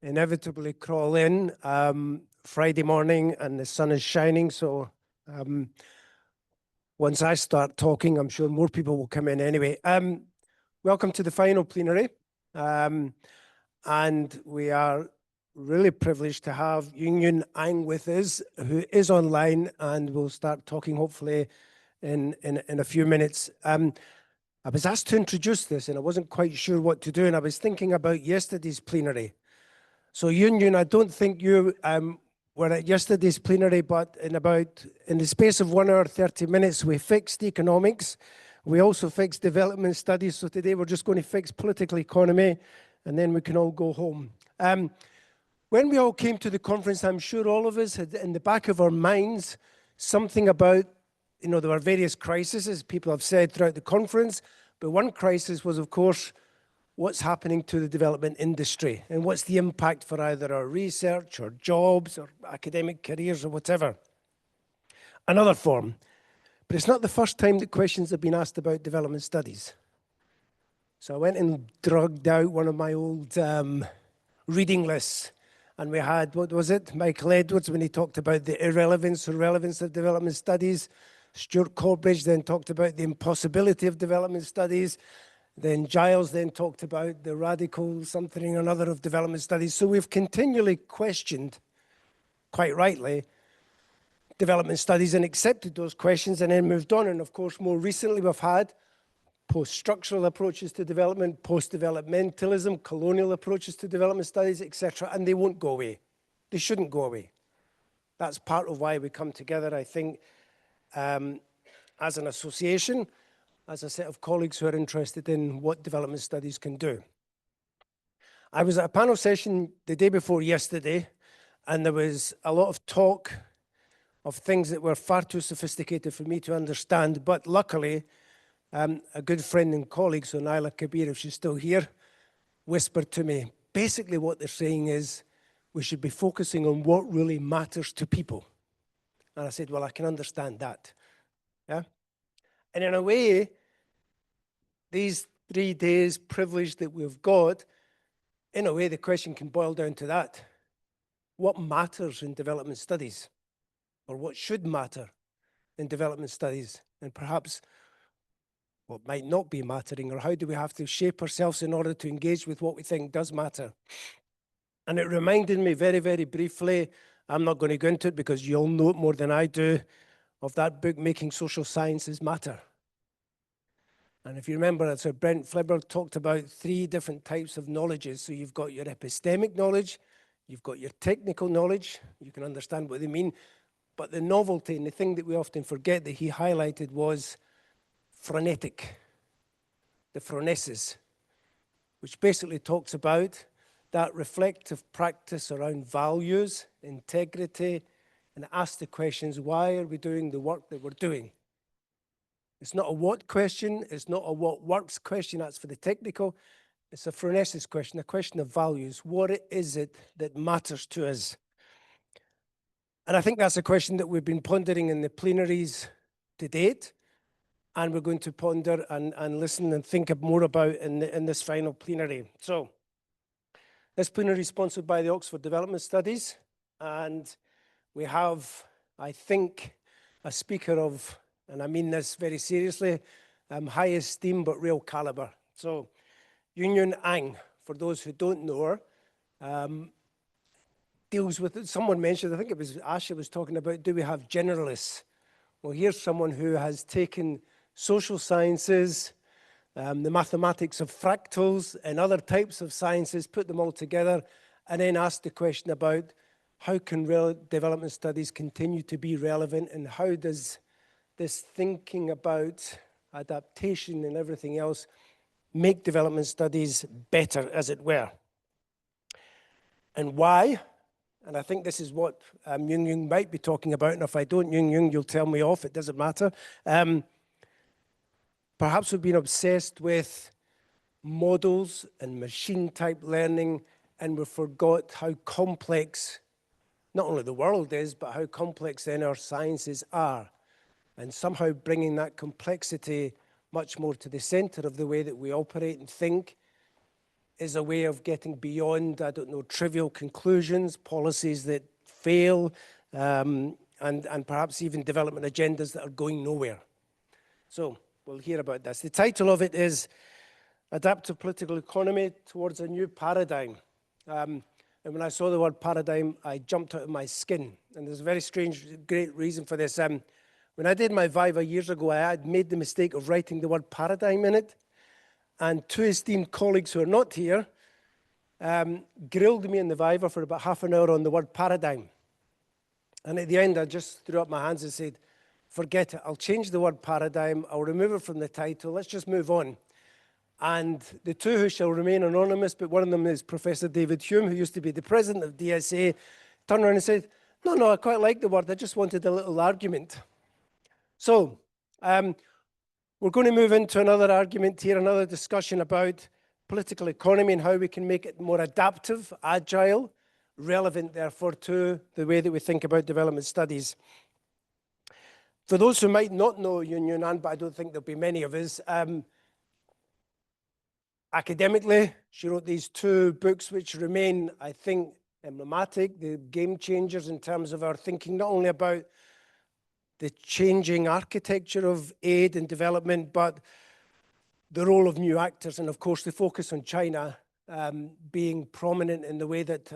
inevitably crawl in. Friday morning and the sun is shining, so once I start talking, I'm sure more people will come in anyway. Welcome to the final plenary. And we are really privileged to have Yuen Yuen Ang with us, who is online, and we'll start talking hopefully in a few minutes. I was asked to introduce this and I wasn't quite sure what to do, and I was thinking about yesterday's plenary. So Yuen Yuen, I don't think you were at yesterday's plenary, but in the space of 1 hour, 30 minutes, we fixed economics. We also fixed development studies. So today we're just going to fix political economy, and then we can all go home. When we all came to the conference, I'm sure all of us had in the back of our minds something about, there were various crises, as people have said throughout the conference, but one crisis was, of course, what's happening to the development industry and what's the impact for either our research or jobs or academic careers or whatever. Another form. But it's not the first time that questions have been asked about development studies. So I went and drugged out one of my old reading lists, and we had, what was it? Michael Edwards, when he talked about the irrelevance or relevance of development studies. Stuart Corbridge then talked about the impossibility of development studies. Then Giles then talked about the radical something or another of development studies. So we've continually questioned, quite rightly, development studies and accepted those questions and then moved on. And of course, more recently, we've had post-structural approaches to development, post-developmentalism, colonial approaches to development studies, etc. And they won't go away. They shouldn't go away. That's part of why we come together, I think, as an association, as a set of colleagues who are interested in what development studies can do. I was at a panel session the day before yesterday, and there was a lot of talk of things that were far too sophisticated for me to understand, but luckily, a good friend and colleague, so Naila Kabir, if she's still here, whispered to me, basically what they're saying is, we should be focusing on what really matters to people. And I said, well, I can understand that. Yeah? And in a way, these 3 days privilege that we've got, in a way, the question can boil down to that. What matters in development studies? Or what should matter in development studies? And perhaps what might not be mattering, or how do we have to shape ourselves in order to engage with what we think does matter? And it reminded me very, very briefly, I'm not going to go into it because you all know it more than I do, of that book, Making Social Sciences Matter. And if you remember, Sir Brent Flibber talked about 3 different types of knowledges. So you've got your epistemic knowledge, you've got your technical knowledge, you can understand what they mean, but the novelty and the thing that we often forget that he highlighted was phronetic, the phronesis, which basically talks about that reflective practice around values, integrity, and ask the questions, why are we doing the work that we're doing? It's not a what question, it's not a what works question, that's for the technical. It's a phronesis question, a question of values. What is it that matters to us? And I think that's a question that we've been pondering in the plenaries to date, and we're going to ponder and listen and think more about in this final plenary. So, this plenary is sponsored by the Oxford Development Studies, and we have, I think, a speaker of, and I mean this very seriously, high esteem but real caliber. So, Yuen Yuen Ang, for those who don't know her, deals with, someone mentioned, I think it was Asha was talking about, do we have generalists? Well, here's someone who has taken social sciences, the mathematics of fractals and other types of sciences, put them all together, and then asked the question about how can development studies continue to be relevant, and how does this thinking about adaptation and everything else make development studies better, as it were. And why? And I think this is what Yuen Yuen might be talking about, and if I don't, Yuen Yuen, you'll tell me off, it doesn't matter. Perhaps we've been obsessed with models and machine-type learning, and we forgot how complex not only the world is, but how complex then our sciences are. And somehow bringing that complexity much more to the center of the way that we operate and think is a way of getting beyond, I don't know, trivial conclusions, policies that fail, and perhaps even development agendas that are going nowhere. So we'll hear about this. The title of it is Adaptive Political Economy Towards a New Paradigm. And when I saw the word paradigm, I jumped out of my skin. And there's a very strange, great reason for this. When I did my Viva years ago, I had made the mistake of writing the word paradigm in it. And two esteemed colleagues who are not here grilled me in the Viva for about half an hour on the word paradigm. And at the end, I just threw up my hands and said, forget it. I'll change the word paradigm. I'll remove it from the title. Let's just move on. And the two who shall remain anonymous, but one of them is Professor David Hume, who used to be the president of DSA, turned around and said, no, I quite like the word. I just wanted a little argument. So we're going to move into another argument here, another discussion about political economy and how we can make it more adaptive, agile, relevant, therefore, to the way that we think about development studies. For those who might not know Yuen Yuen Ang, but I don't think there'll be many of us, academically, she wrote these two books which remain, I think, emblematic, the game changers in terms of our thinking, not only about the changing architecture of aid and development, but the role of new actors, and of course the focus on China being prominent in the way that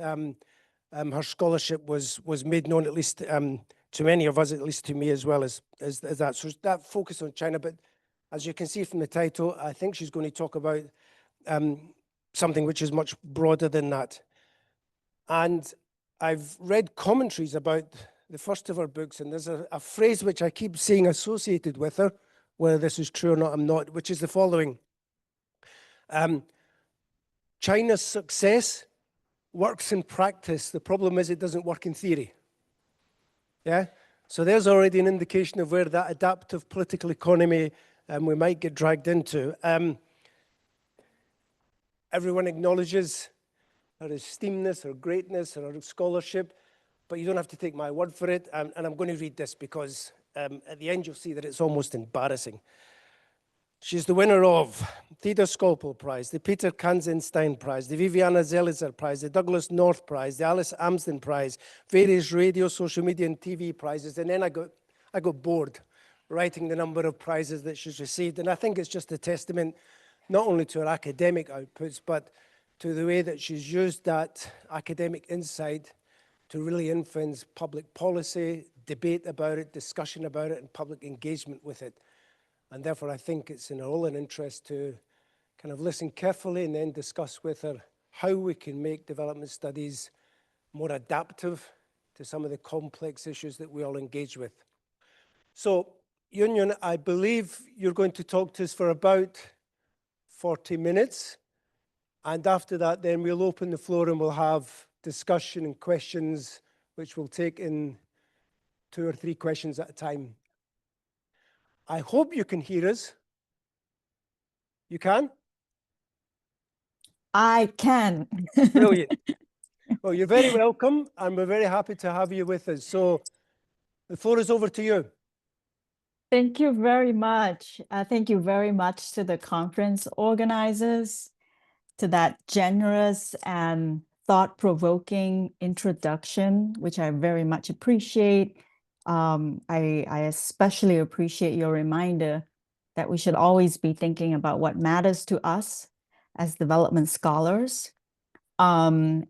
her scholarship was made known, at least to many of us, at least to me as well as that. So that focus on China, but as you can see from the title, I think she's going to talk about something which is much broader than that. And I've read commentaries about the first of her books, and there's a phrase which I keep seeing associated with her, whether this is true or not, I'm not, which is the following. China's success works in practice. The problem is it doesn't work in theory. Yeah? So there's already an indication of where that adaptive political economy we might get dragged into. Everyone acknowledges her esteemness, her greatness, her scholarship, but you don't have to take my word for it. And I'm going to read this because at the end you'll see that it's almost embarrassing. She's the winner of Theda Skocpol Prize, the Peter Kanzenstein Prize, the Viviana Zelizer Prize, the Douglas North Prize, the Alice Amsden Prize, various radio, social media, and TV prizes. And then I got bored writing the number of prizes that she's received. And I think it's just a testament not only to her academic outputs, but to the way that she's used that academic insight to really influence public policy, debate about it, discussion about it, and public engagement with it. And therefore, I think it's in our own interest to kind of listen carefully and then discuss with her how we can make development studies more adaptive to some of the complex issues that we all engage with. So, Yuen Yuen, I believe you're going to talk to us for about 40 minutes. And after that, then we'll open the floor and we'll have discussion and questions, which we'll take in 2 or 3 questions at a time. I hope you can hear us. You can? I can. Brilliant. Well, you're very welcome, and we're very happy to have you with us. So the floor is over to you. Thank you very much. Thank you very much to the conference organizers, to that generous and thought-provoking introduction, which I very much appreciate. I especially appreciate your reminder that we should always be thinking about what matters to us as development scholars. And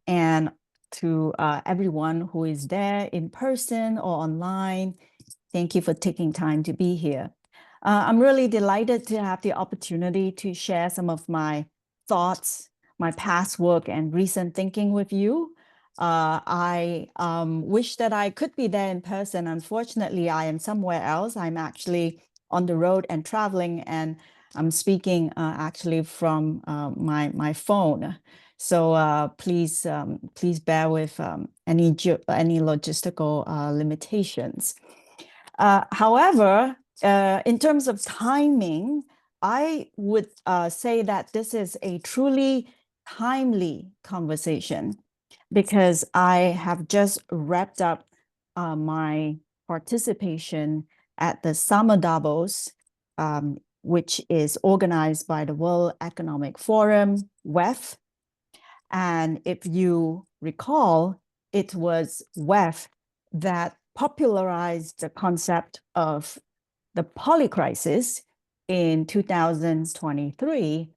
to everyone who is there in person or online, thank you for taking time to be here. I'm really delighted to have the opportunity to share some of my thoughts, my past work and recent thinking with you. I wish that I could be there in person. Unfortunately, I am somewhere else. I'm actually on the road and traveling, and I'm speaking actually from my phone. So please bear with any logistical limitations. However, in terms of timing, I would say that this is a truly timely conversation because I have just wrapped up my participation at the Summer Davos, which is organized by the World Economic Forum, WEF, And if you recall, it was WEF that popularized the concept of the polycrisis in 2023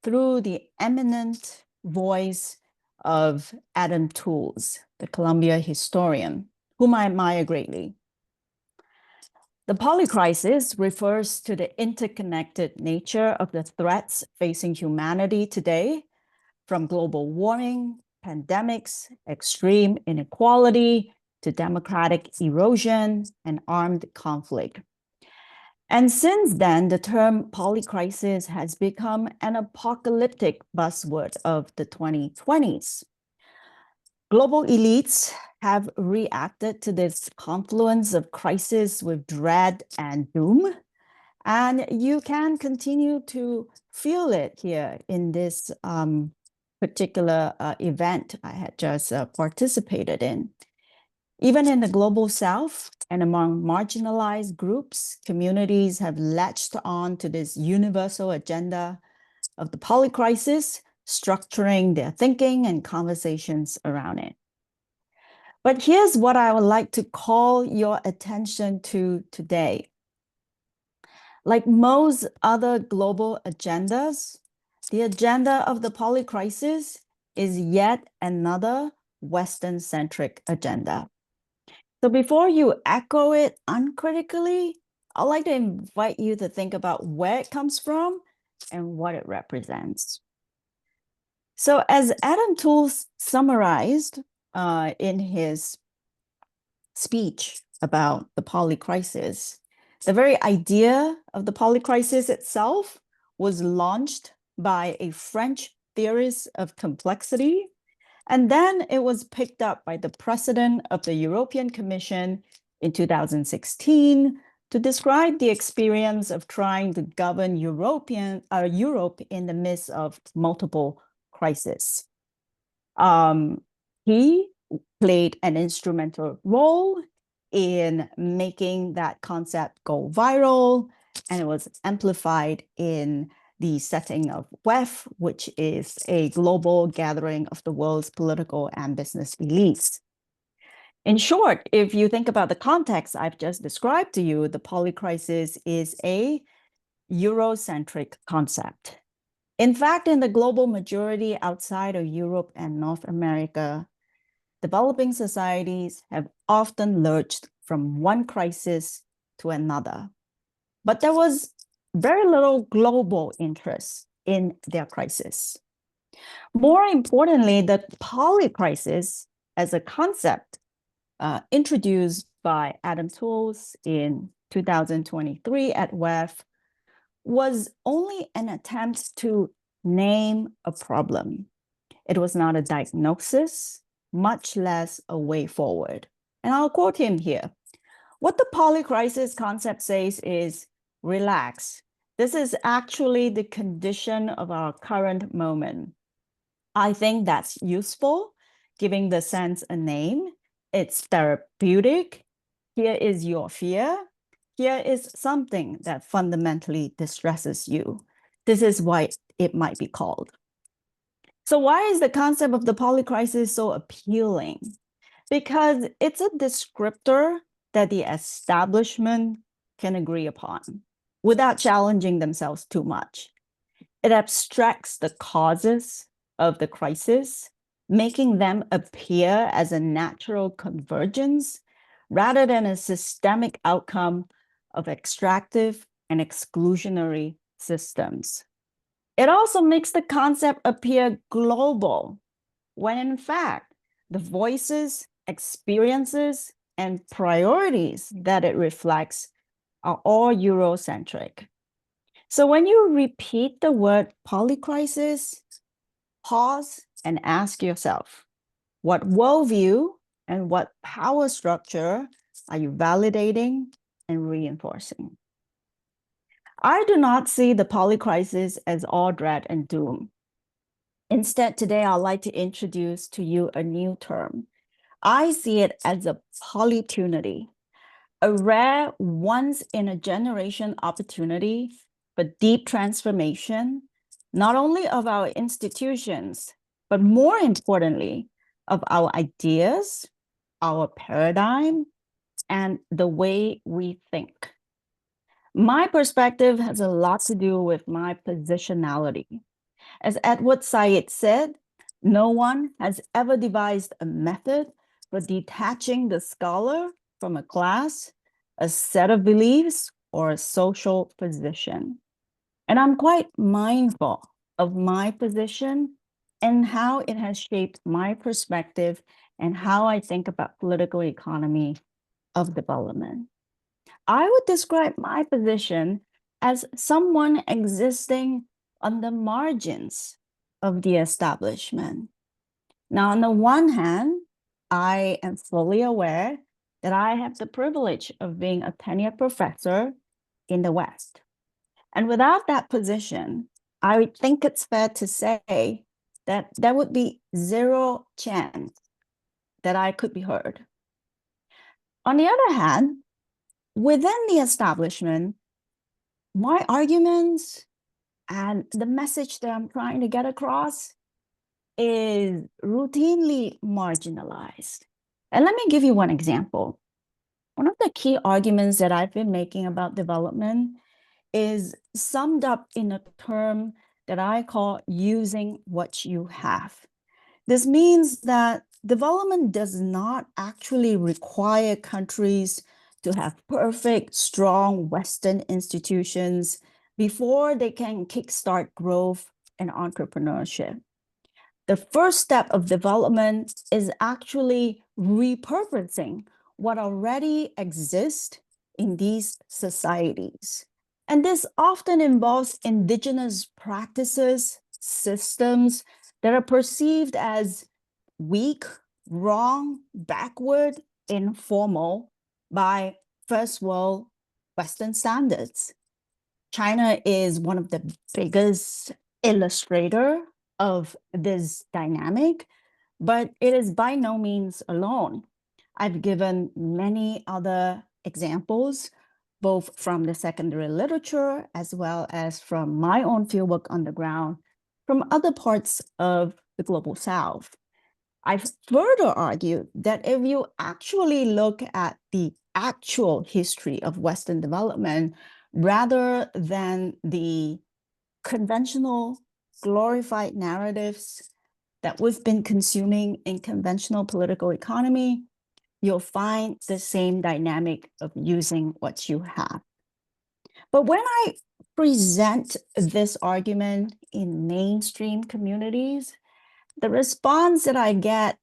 through the eminent voice of Adam Tools, the Columbia historian, whom I admire greatly. The polycrisis refers to the interconnected nature of the threats facing humanity today, from global warming, pandemics, extreme inequality, to democratic erosion and armed conflict. And since then, the term polycrisis has become an apocalyptic buzzword of the 2020s. Global elites have reacted to this confluence of crisis with dread and doom. And you can continue to feel it here in this particular event I had just participated in. Even in the global South and among marginalized groups, communities have latched on to this universal agenda of the polycrisis, structuring their thinking and conversations around it. But here's what I would like to call your attention to today. Like most other global agendas, the agenda of the polycrisis is yet another Western-centric agenda. So before you echo it uncritically, I'd like to invite you to think about where it comes from and what it represents. So as Adam Tools summarized in his speech about the polycrisis, the very idea of the polycrisis itself was launched by a French theorist of complexity. And then it was picked up by the president of the European Commission in 2016 to describe the experience of trying to govern Europe in the midst of multiple crises. He played an instrumental role in making that concept go viral, and it was amplified in the setting of WEF, which is a global gathering of the world's political and business elites. In short, if you think about the context I've just described to you, the polycrisis is a Eurocentric concept. In fact, in the global majority outside of Europe and North America, developing societies have often lurched from one crisis to another. But there was very little global interest in their crisis. More importantly, the polycrisis as a concept introduced by Adam Tools in 2023 at WEF was only an attempt to name a problem. It was not a diagnosis, much less a way forward. And I'll quote him here. What the polycrisis concept says is, relax. This is actually the condition of our current moment. I think that's useful, giving the sense a name. It's therapeutic. Here is your fear. Here is something that fundamentally distresses you. This is why it might be called. So why is the concept of the polycrisis so appealing? Because it's a descriptor that the establishment can agree upon without challenging themselves too much. It abstracts the causes of the crisis, making them appear as a natural convergence rather than a systemic outcome of extractive and exclusionary systems. It also makes the concept appear global, when in fact, the voices, experiences, and priorities that it reflects are all Eurocentric. So when you repeat the word polycrisis, pause and ask yourself, what worldview and what power structure are you validating and reinforcing? I do not see the polycrisis as all dread and doom. Instead, today I'd like to introduce to you a new term. I see it as a polytunity, a rare once-in-a-generation opportunity for deep transformation, not only of our institutions, but more importantly, of our ideas, our paradigm, and the way we think. My perspective has a lot to do with my positionality. As Edward Said said, no one has ever devised a method for detaching the scholar from a class, a set of beliefs, or a social position. And I'm quite mindful of my position and how it has shaped my perspective and how I think about political economy of development. I would describe my position as someone existing on the margins of the establishment. Now, on the one hand, I am fully aware that I have the privilege of being a tenured professor in the West. And without that position, I think it's fair to say that there would be zero chance that I could be heard. On the other hand, within the establishment, my arguments and the message that I'm trying to get across is routinely marginalized. And let me give you one example. One of the key arguments that I've been making about development is summed up in a term that I call using what you have. This means that development does not actually require countries to have perfect, strong Western institutions before they can kickstart growth and entrepreneurship. The first step of development is actually repurposing what already exists in these societies. And this often involves indigenous practices, systems that are perceived as weak, wrong, backward, informal by first world Western standards. China is one of the biggest illustrator of this dynamic, but it is by no means alone. I've given many other examples, both from the secondary literature as well as from my own fieldwork on the ground, from other parts of the global South. I've further argued that if you actually look at the actual history of Western development, rather than the conventional glorified narratives that we've been consuming in conventional political economy, you'll find the same dynamic of using what you have. But when I present this argument in mainstream communities, the response that I get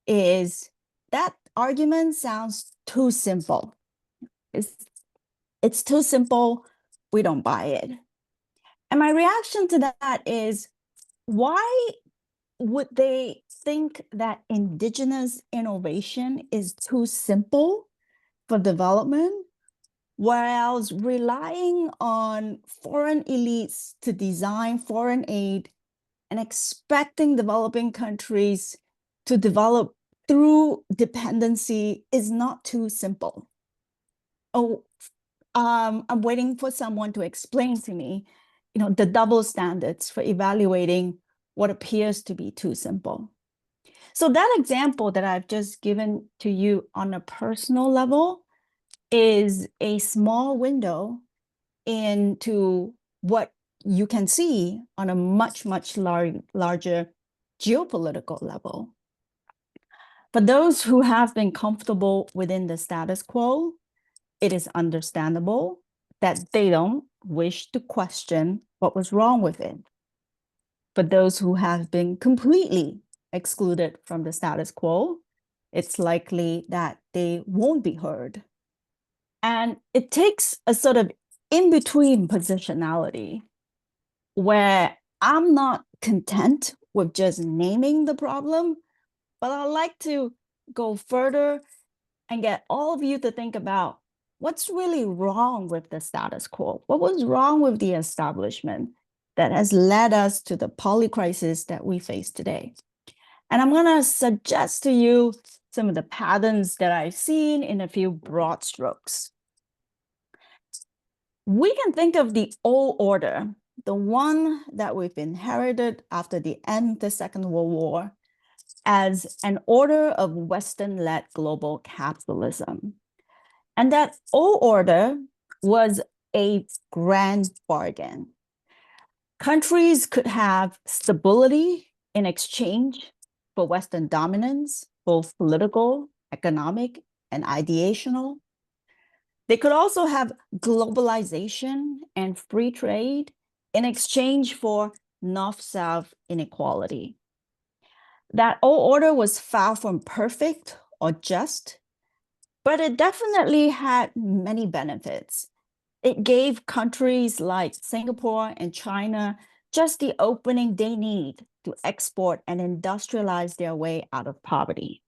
is that argument sounds too simple. It's too simple, we don't buy it. And my reaction to that is, why would they think that indigenous innovation is too simple for development, whereas relying on foreign elites to design foreign aid and expecting developing countries to develop through dependency is not too simple? I'm waiting for someone to explain to me, the double standards for evaluating what appears to be too simple. So that example that I've just given to you on a personal level is a small window into what you can see on a much, much larger geopolitical level. For those who have been comfortable within the status quo, it is understandable that they don't wish to question what was wrong with it. For those who have been completely excluded from the status quo, it's likely that they won't be heard. And it takes a sort of in-between positionality where I'm not content with just naming the problem, but I'd like to go further and get all of you to think about what's really wrong with the status quo? What was wrong with the establishment that has led us to the polycrisis that we face today? And I'm going to suggest to you some of the patterns that I've seen in a few broad strokes. We can think of the old order the one that we've inherited after the end of the Second World War as an order of Western-led global capitalism. And that old order was a grand bargain. Countries could have stability in exchange for Western dominance, both political, economic, and ideational. They could also have globalization and free trade in exchange for North-South inequality. That old order was far from perfect or just, but it definitely had many benefits. It gave countries like Singapore and China just the opening they need to export and industrialize their way out of poverty.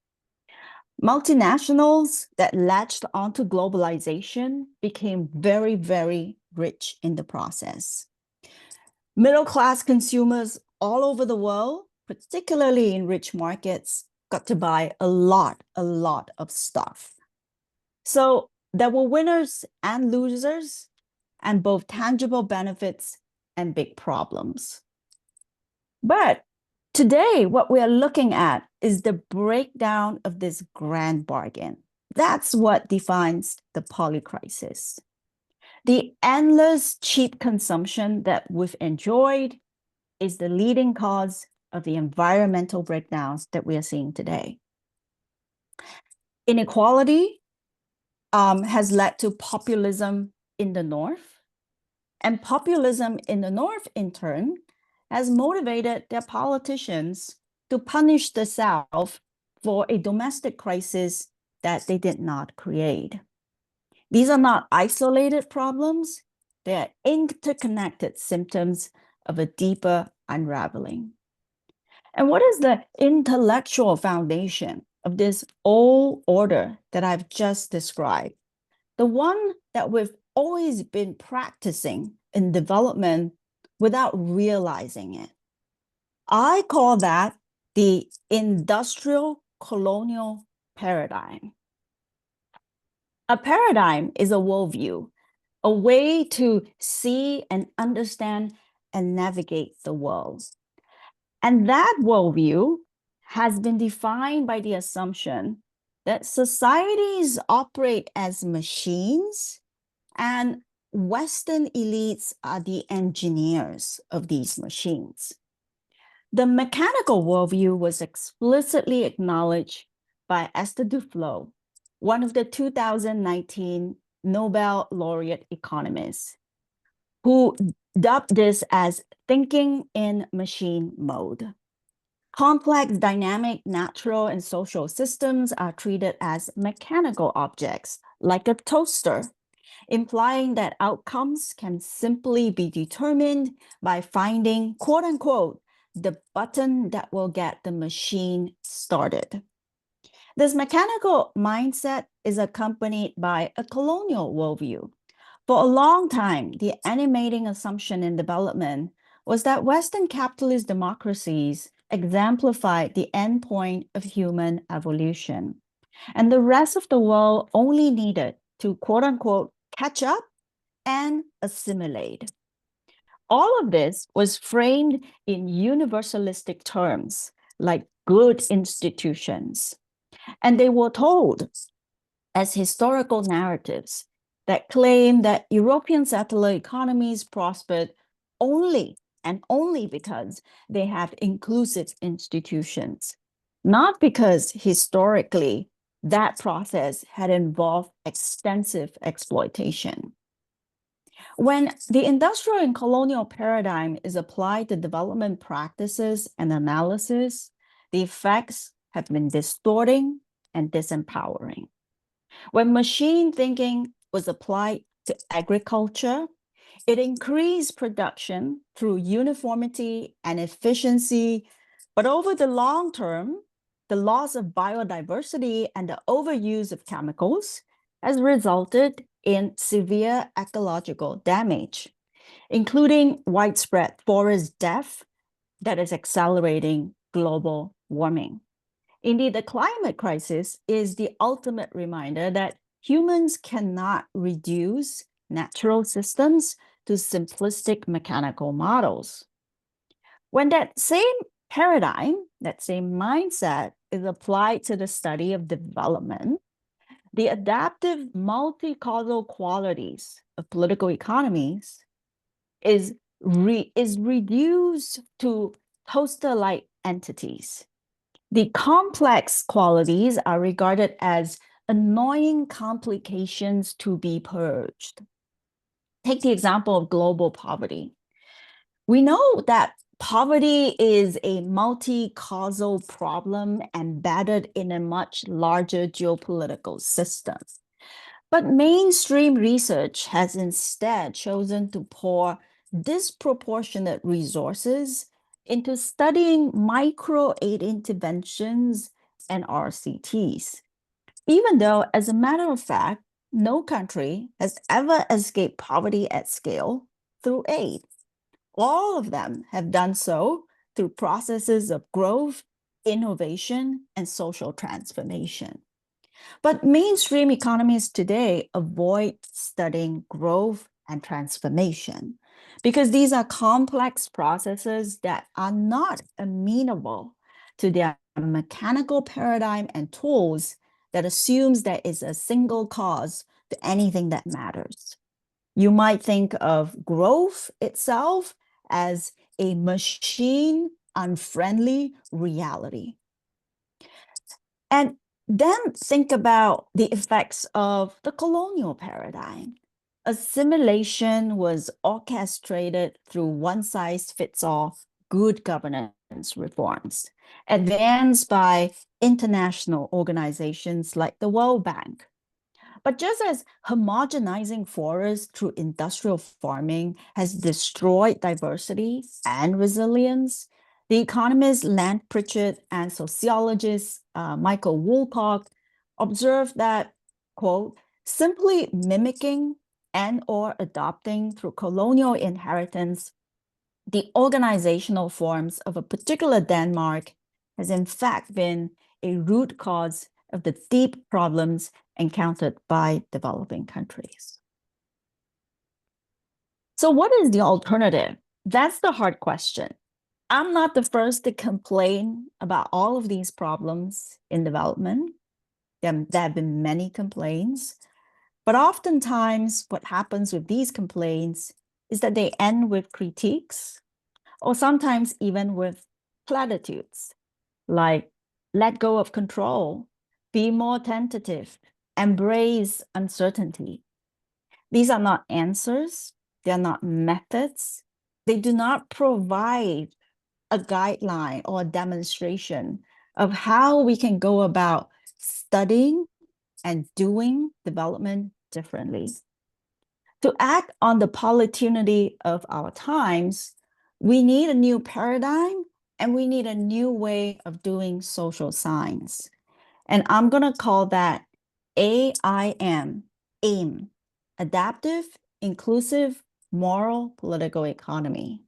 Multinationals that latched onto globalization became very, very rich in the process. Middle-class consumers all over the world, particularly in rich markets, got to buy a lot of stuff. So there were winners and losers, and both tangible benefits and big problems. But today, what we are looking at is the breakdown of this grand bargain. That's what defines the polycrisis. The endless cheap consumption that we've enjoyed is the leading cause of the environmental breakdowns that we are seeing today. Inequality has led to populism in the North, and populism in the North, in turn, has motivated their politicians to punish the South for a domestic crisis that they did not create. These are not isolated problems. They are interconnected symptoms of a deeper unraveling. And what is the intellectual foundation of this old order that I've just described? The one that we've always been practicing in development without realizing it. I call that the industrial colonial paradigm. A paradigm is a worldview, a way to see and understand and navigate the world. And that worldview has been defined by the assumption that societies operate as machines and Western elites are the engineers of these machines. The mechanical worldview was explicitly acknowledged by Esther Duflo, one of the 2019 Nobel laureate economists, who dubbed this as thinking in machine mode. Complex, dynamic, natural, and social systems are treated as mechanical objects, like a toaster, implying that outcomes can simply be determined by finding, quote unquote, the button that will get the machine started. This mechanical mindset is accompanied by a colonial worldview. For a long time, the animating assumption in development was that Western capitalist democracies exemplified the endpoint of human evolution, and the rest of the world only needed to, quote unquote, catch up and assimilate. All of this was framed in universalistic terms, like good institutions. And they were told as historical narratives that claim that European settler economies prospered only and only because they have inclusive institutions, not because historically that process had involved extensive exploitation. When the industrial and colonial paradigm is applied to development practices and analysis, the effects have been distorting and disempowering. When machine thinking was applied to agriculture, it increased production through uniformity and efficiency, but over the long term, the loss of biodiversity and the overuse of chemicals has resulted in severe ecological damage, including widespread forest death that is accelerating global warming. Indeed, the climate crisis is the ultimate reminder that humans cannot reduce natural systems to simplistic mechanical models. When that same paradigm, that same mindset is applied to the study of development, the adaptive multi-causal qualities of political economies is reduced to toaster-like entities. The complex qualities are regarded as annoying complications to be purged. Take the example of global poverty. We know that poverty is a multi-causal problem embedded in a much larger geopolitical system. But mainstream research has instead chosen to pour disproportionate resources into studying micro aid interventions and RCTs, even though, as a matter of fact, no country has ever escaped poverty at scale through aid. All of them have done so through processes of growth, innovation, and social transformation. But mainstream economists today avoid studying growth and transformation because these are complex processes that are not amenable to their mechanical paradigm and tools that assumes there is a single cause to anything that matters. You might think of growth itself as a machine unfriendly reality. And then think about the effects of the colonial paradigm. Assimilation was orchestrated through one-size-fits-all good governance reforms, advanced by international organizations like the World Bank. But just as homogenizing forests through industrial farming has destroyed diversity and resilience, the economist Lant Pritchard and sociologist Michael Woolcock observed that, quote, simply mimicking and or adopting through colonial inheritance the organizational forms of a particular Denmark has in fact been a root cause of the deep problems encountered by developing countries. So what is the alternative? That's the hard question. I'm not the first to complain about all of these problems in development. There have been many complaints, but oftentimes what happens with these complaints is that they end with critiques, or sometimes even with platitudes, like let go of control, be more tentative, embrace uncertainty. These are not answers, they are not methods. They do not provide a guideline or a demonstration of how we can go about studying and doing development differently. To act on the polytunity of our times, we need a new paradigm and we need a new way of doing social science. And I'm going to call that AIM, adaptive, inclusive, moral, political economy.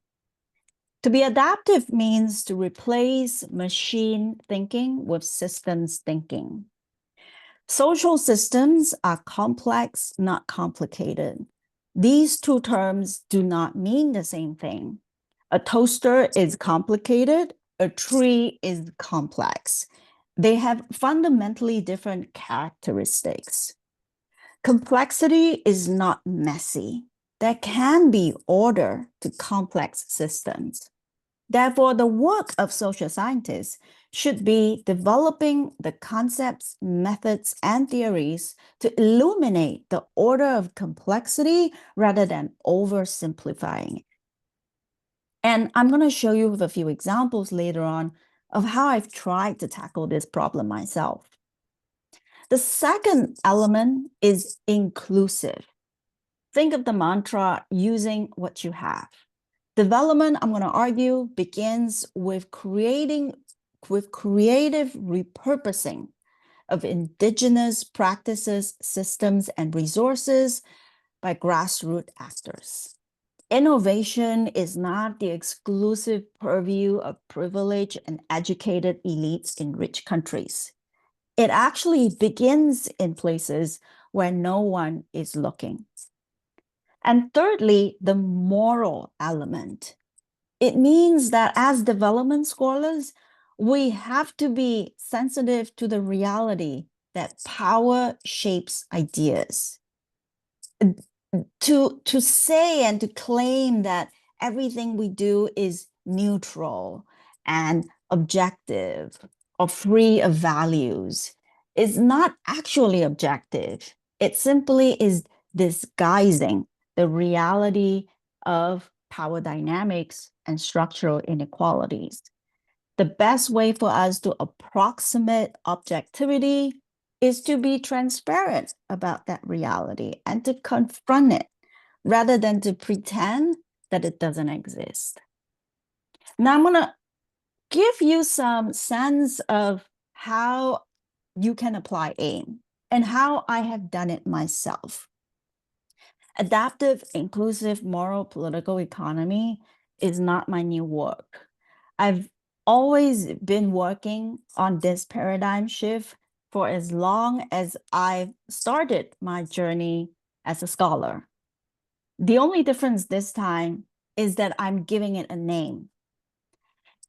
To be adaptive means to replace machine thinking with systems thinking. Social systems are complex, not complicated. These two terms do not mean the same thing. A toaster is complicated, a tree is complex. They have fundamentally different characteristics. Complexity is not messy. There can be order to complex systems. Therefore, the work of social scientists should be developing the concepts, methods, and theories to illuminate the order of complexity rather than oversimplifying it. And I'm going to show you with a few examples later on of how I've tried to tackle this problem myself. The second element is inclusive. Think of the mantra, using what you have. Development, I'm going to argue, begins with creative repurposing of indigenous practices, systems, and resources by grassroots actors. Innovation is not the exclusive purview of privileged and educated elites in rich countries. It actually begins in places where no one is looking. And thirdly, the moral element. It means that as development scholars, we have to be sensitive to the reality that power shapes ideas. To say and to claim that everything we do is neutral and objective or free of values is not actually objective. It simply is disguising the reality of power dynamics and structural inequalities. The best way for us to approximate objectivity is to be transparent about that reality and to confront it rather than to pretend that it doesn't exist. Now, I'm going to give you some sense of how you can apply AIM and how I have done it myself. Adaptive, inclusive, moral, political economy is not my new work. I've always been working on this paradigm shift for as long as I've started my journey as a scholar. The only difference this time is that I'm giving it a name.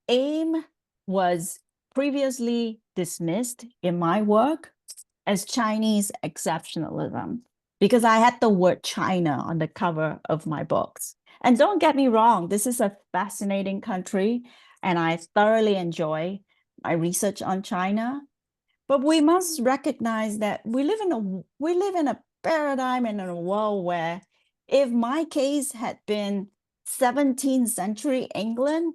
AIM was previously dismissed in my work as Chinese exceptionalism because I had the word China on the cover of my books. And don't get me wrong, this is a fascinating country and I thoroughly enjoy my research on China. But we must recognize that we live in a paradigm and in a world where if my case had been 17th century England,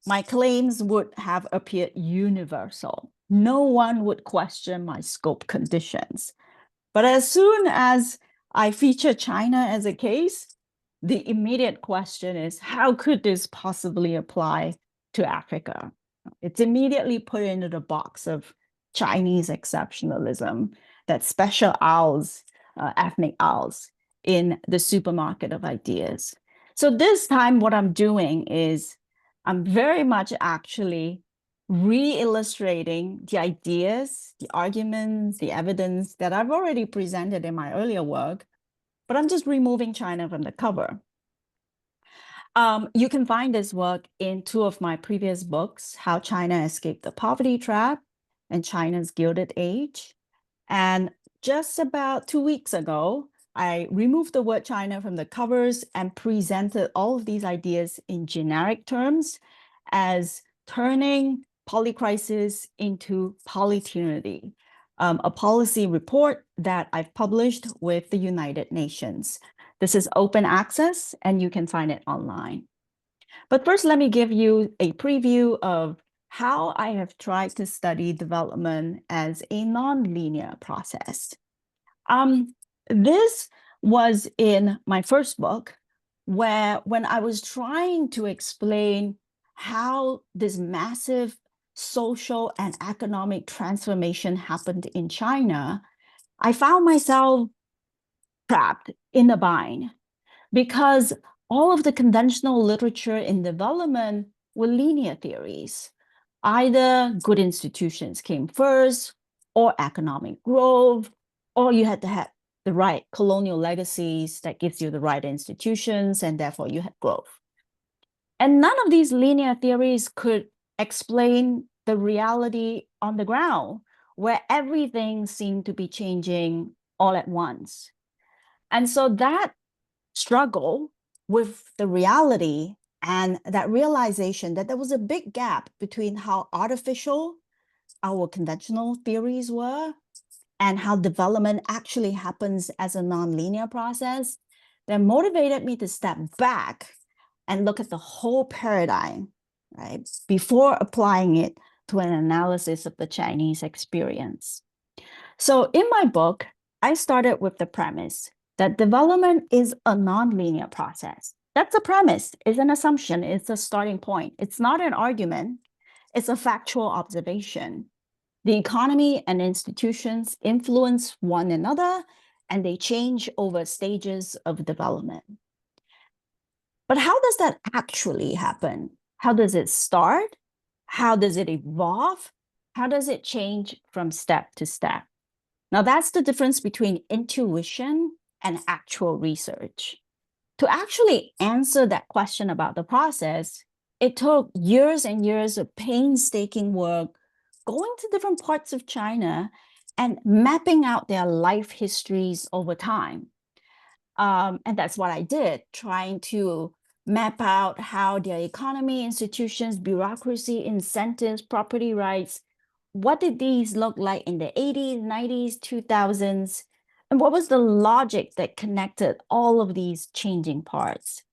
my claims would have appeared universal. No one would question my scope conditions. But as soon as I feature China as a case, the immediate question is, how could this possibly apply to Africa? It's immediately put into the box of Chinese exceptionalism, that special aisles, ethnic aisles in the supermarket of ideas. So this time what I'm doing is I'm very much actually re-illustrating the ideas, the arguments, the evidence that I've already presented in my earlier work, but I'm just removing China from the cover. You can find this work in two of my previous books, How China Escaped the Poverty Trap and China's Gilded Age. And just about 2 weeks ago, I removed the word China from the covers and presented all of these ideas in generic terms as turning polycrisis into polytunity, a policy report that I've published with the United Nations. This is open access and you can find it online. But first, let me give you a preview of how I have tried to study development as a nonlinear process. This was in my first book, where when I was trying to explain how this massive social and economic transformation happened in China, I found myself trapped in a bind because all of the conventional literature in development were linear theories. Either good institutions came first, or economic growth, or you had to have the right colonial legacies that gives you the right institutions, and therefore you had growth. And none of these linear theories could explain the reality on the ground, where everything seemed to be changing all at once. And so that struggle with the reality and that realization that there was a big gap between how artificial our conventional theories were and how development actually happens as a nonlinear process, that motivated me to step back and look at the whole paradigm, right, before applying it to an analysis of the Chinese experience. So in my book, I started with the premise that development is a nonlinear process. That's a premise, it's an assumption, it's a starting point. It's not an argument, it's a factual observation. The economy and institutions influence one another, and they change over stages of development. But how does that actually happen? How does it start? How does it evolve? How does it change from step to step? Now, that's the difference between intuition and actual research. to actually answer that question about the process, it took years and years of painstaking work going to different parts of China and mapping out their life histories over time. And that's what I did, trying to map out how their economy, institutions, bureaucracy, incentives, property rights, what did these look like in the 80s, 90s, 2000s? And what was the logic that connected all of these changing parts?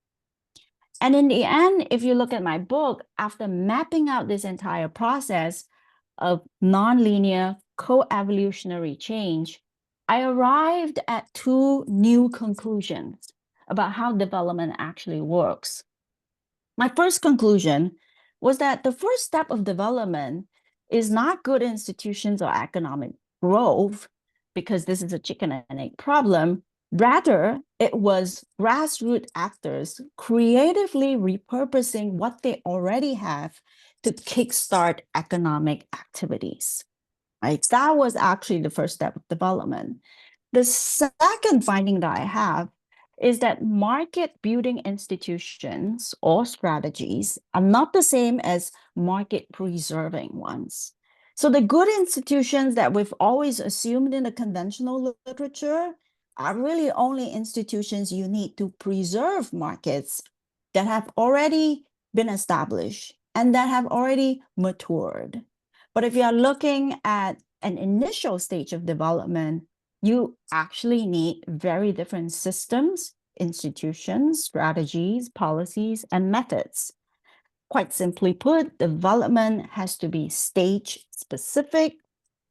And in the end, if you look at my book, after mapping out this entire process of nonlinear co-evolutionary change, I arrived at two new conclusions about how development actually works. My first conclusion was that the first step of development is not good institutions or economic growth, because this is a chicken and egg problem. Rather, it was grassroots actors creatively repurposing what they already have to kickstart economic activities. Right? That was actually the first step of development. The second finding that I have is that market building institutions or strategies are not the same as market preserving ones. So the good institutions that we've always assumed in the conventional literature are really only institutions you need to preserve markets that have already been established and that have already matured. But if you are looking at an initial stage of development, you actually need very different systems, institutions, strategies, policies, and methods. Quite simply put, development has to be stage specific.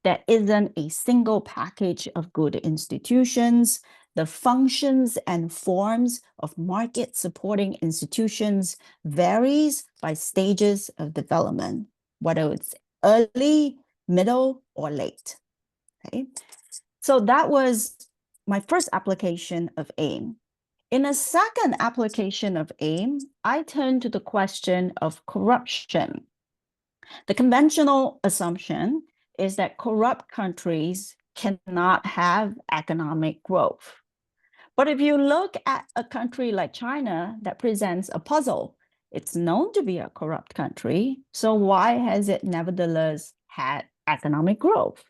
There isn't a single package of good institutions. The functions and forms of market supporting institutions varies by stages of development, whether it's early, middle, or late. Okay. So that was my first application of AIM. In a second application of AIM, I turned to the question of corruption. The conventional assumption is that corrupt countries cannot have economic growth. But if you look at a country like China that presents a puzzle, it's known to be a corrupt country, so why has it nevertheless had economic growth?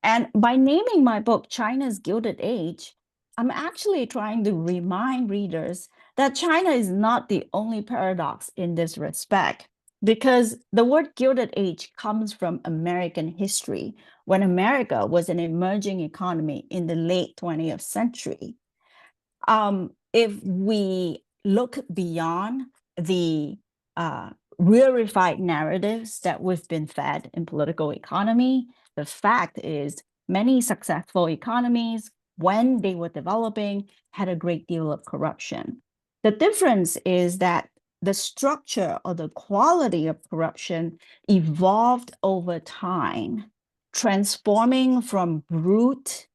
And by naming my book China's Gilded Age, I'm actually trying to remind readers that China is not the only paradox in this respect, because the word Gilded Age comes from American history, when America was an emerging economy in the late 20th century. If we look beyond the rarefied narratives that we've been fed in political economy, the fact is many successful economies, when they were developing, had a great deal of corruption. The difference is that the structure or the quality of corruption evolved over time, transforming from brute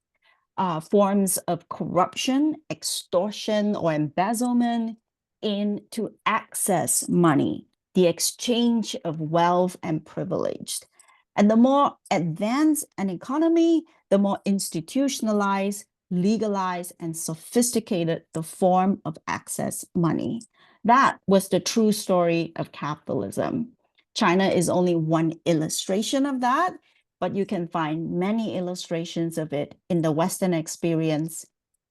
forms of corruption, extortion, or embezzlement into access money, the exchange of wealth and privilege. And the more advanced an economy, the more institutionalized, legalized, and sophisticated the form of access money. That was the true story of capitalism. China is only one illustration of that, but you can find many illustrations of it in the Western experience,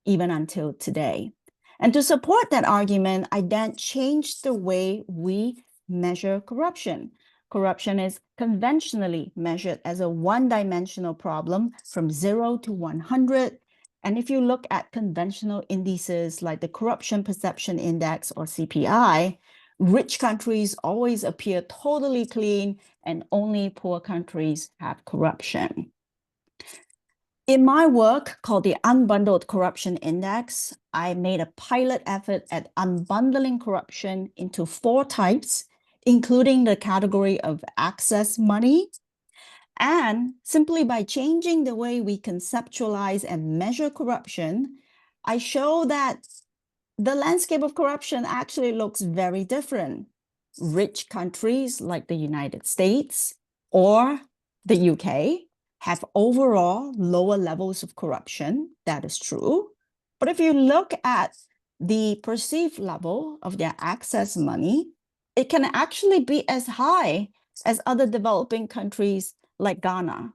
even until today. And to support that argument, I then changed the way we measure corruption. Corruption is conventionally measured as a one-dimensional problem from 0 to 100. And if you look at conventional indices like the Corruption Perception Index or CPI, rich countries always appear totally clean and only poor countries have corruption. In my work called the Unbundled Corruption Index, I made a pilot effort at unbundling corruption into 4 types, including the category of access money. And simply by changing the way we conceptualize and measure corruption, I show that the landscape of corruption actually looks very different. Rich countries like the United States or the UK have overall lower levels of corruption. That is true. But if you look at the perceived level of their access money, it can actually be as high as other developing countries like Ghana.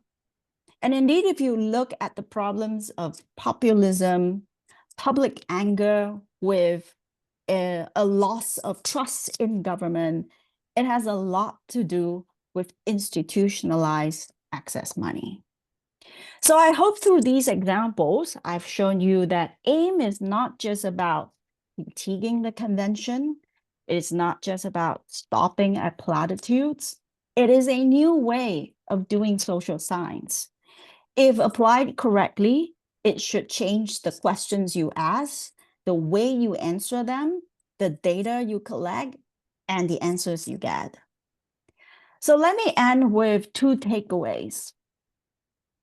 And indeed, if you look at the problems of populism, public anger with a loss of trust in government, it has a lot to do with institutionalized access money. So I hope through these examples, I've shown you that AIM is not just about critiquing the convention. It's not just about stopping at platitudes. It is a new way of doing social science. If applied correctly, it should change the questions you ask, the way you answer them, the data you collect, and the answers you get. So let me end with two takeaways.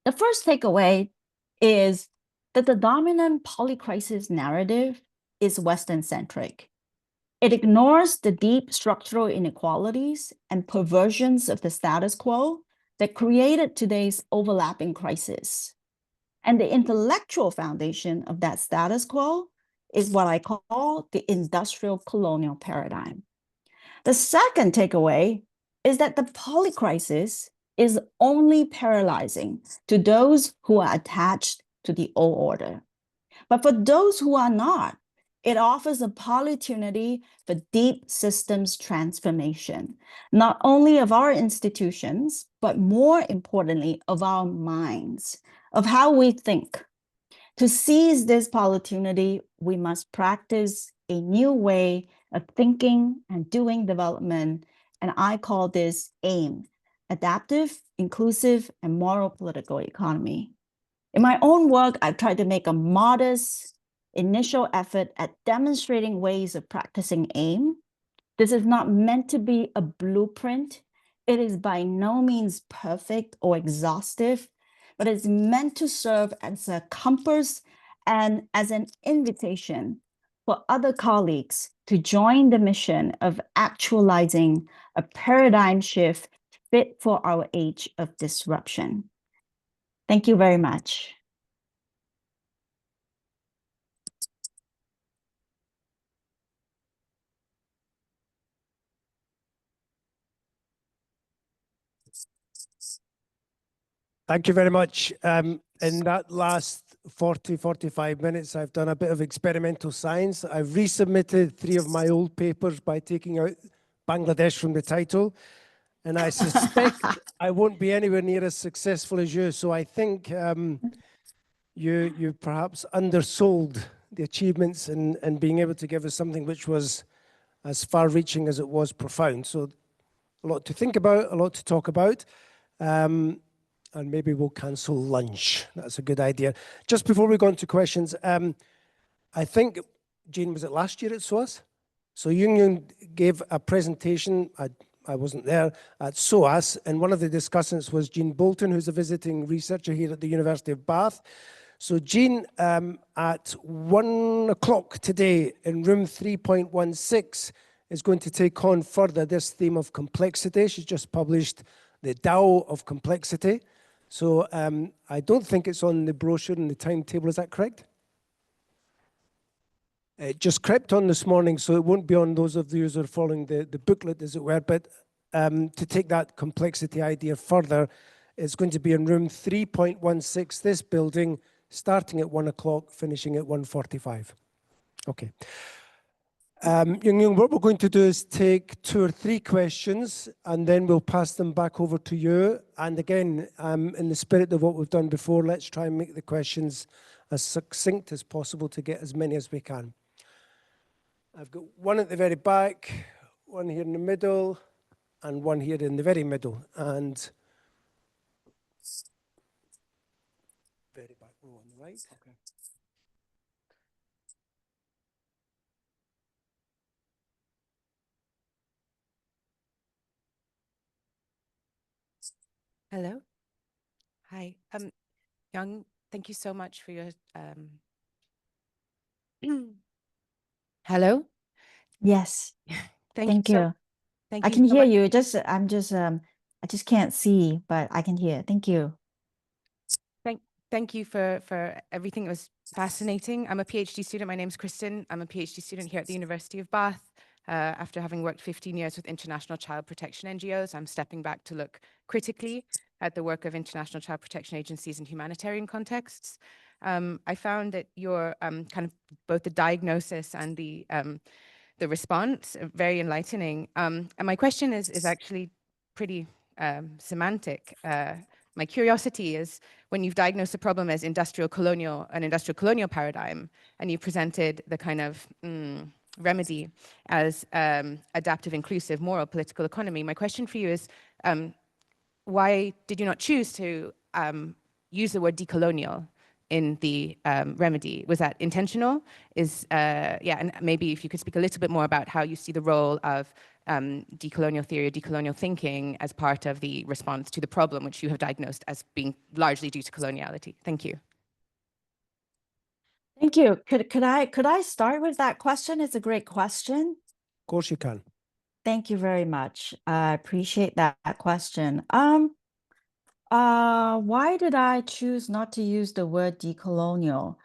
The first takeaway is that the dominant polycrisis narrative is Western-centric. It ignores the deep structural inequalities and perversions of the status quo that created today's overlapping crisis. And the intellectual foundation of that status quo is what I call the industrial colonial paradigm. The second takeaway is that the polycrisis is only paralyzing to those who are attached to the old order. But for those who are not, it offers a polytunity for deep systems transformation, not only of our institutions, but more importantly, of our minds, of how we think. To seize this polytunity, we must practice a new way of thinking and doing development, and I call this AIM, Adaptive, Inclusive, and Moral Political Economy. In my own work, I've tried to make a modest initial effort at demonstrating ways of practicing AIM. This is not meant to be a blueprint. It is by no means perfect or exhaustive, but it's meant to serve as a compass and as an invitation for other colleagues to join the mission of actualizing a paradigm shift fit for our age of disruption. Thank you very much. Thank you very much. In that last 45 minutes, I've done a bit of experimental science. I've resubmitted 3 of my old papers by taking out Bangladesh from the title. And I suspect I won't be anywhere near as successful as you. So I think you perhaps undersold the achievements in being able to give us something which was as far-reaching as it was profound. So a lot to think about, a lot to talk about. And maybe we'll cancel lunch. That's a good idea. Just before we go on to questions, I think, Jane, was it last year at SOAS? So Yuen Yuen gave a presentation, I wasn't there, at SOAS, and one of the discussants was Jean Bolton, who's a visiting researcher here at the University of Bath. So Jean, at 1 o'clock today in room 3.16, is going to take on further this theme of complexity. She's just published The Tao of Complexity. So I don't think it's on the brochure and the timetable, is that correct? It just crept on this morning, so it won't be on those of you who are following the booklet, as it were, but to take that complexity idea further, it's going to be in room 3.16, this building, starting at 1 o'clock, finishing at 1:45. Okay. Yuen Yuen, what we're going to do is take 2 or 3 questions and then we'll pass them back over to you. And again, in the spirit of what we've done before, let's try and make the questions as succinct as possible to get as many as we can. I've got one at the very back, one here in the middle, and one here in the very middle. And very back row on the right. Okay. Hello. Hi. Young, thank you so much for your Hello? Yes. Thank you. Thank I you can so hear much. you. I just can't see, but I can hear. Thank you. Thank you for everything. It was fascinating. I'm a PhD student. My name's Kristen. I'm a PhD student here at the University of Bath. After having worked 15 years with international child protection NGOs, I'm stepping back to look critically at the work of international child protection agencies in humanitarian contexts. I found that your kind of both the diagnosis and the response are very enlightening. And my question is actually pretty semantic. My curiosity is, when you've diagnosed the problem as an industrial colonial paradigm, and you presented the kind of remedy as adaptive, inclusive, moral, political economy, my question for you is, why did you not choose to use the word decolonial in the remedy? Was that intentional? Yeah, and maybe if you could speak a little bit more about how you see the role of decolonial theory or decolonial thinking as part of the response to the problem, which you have diagnosed as being largely due to coloniality. Thank you. Thank you. Could I start with that question? It's a great question. Of course you can. Thank you very much. I appreciate that question. Why did I choose not to use the word decolonial?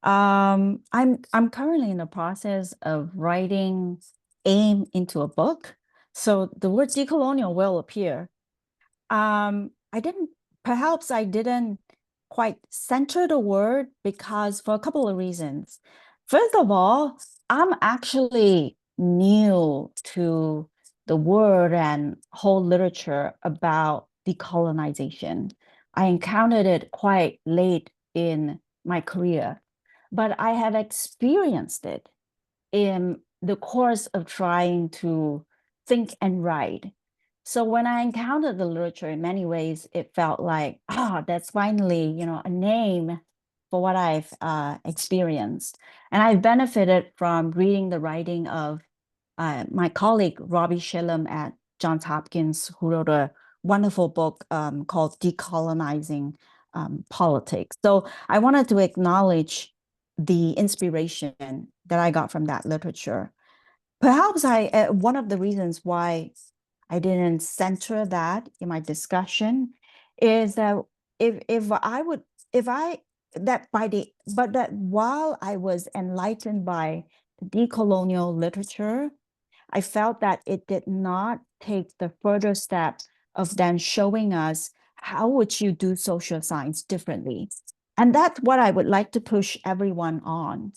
I'm currently in the process of writing AIM into a book, so the word decolonial will appear. Perhaps I didn't quite center the word because for a couple of reasons. First of all, I'm actually new to the word and whole literature about decolonization. I encountered it quite late in my career, but I have experienced it in the course of trying to think and write. So when I encountered the literature, in many ways, it felt like, that's finally, a name for what I've experienced. And I've benefited from reading the writing of my colleague, Robbie Shillem at Johns Hopkins, who wrote a wonderful book called Decolonizing Politics. So I wanted to acknowledge the inspiration that I got from that literature. Perhaps one of the reasons why I didn't center that in my discussion is that while I was enlightened by decolonial literature, I felt that it did not take the further step of then showing us how would you do social science differently. And that's what I would like to push everyone on.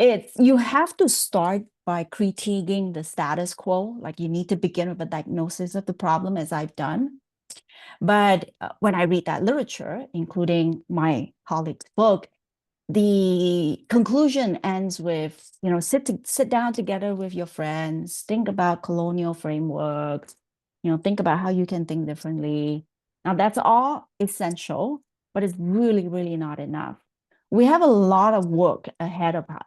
You have to start by critiquing the status quo, like you need to begin with a diagnosis of the problem, as I've done. But when I read that literature, including my colleague's book, the conclusion ends with, sit down together with your friends, think about colonial frameworks, think about how you can think differently. Now, that's all essential, but it's really, really not enough. We have a lot of work ahead of us.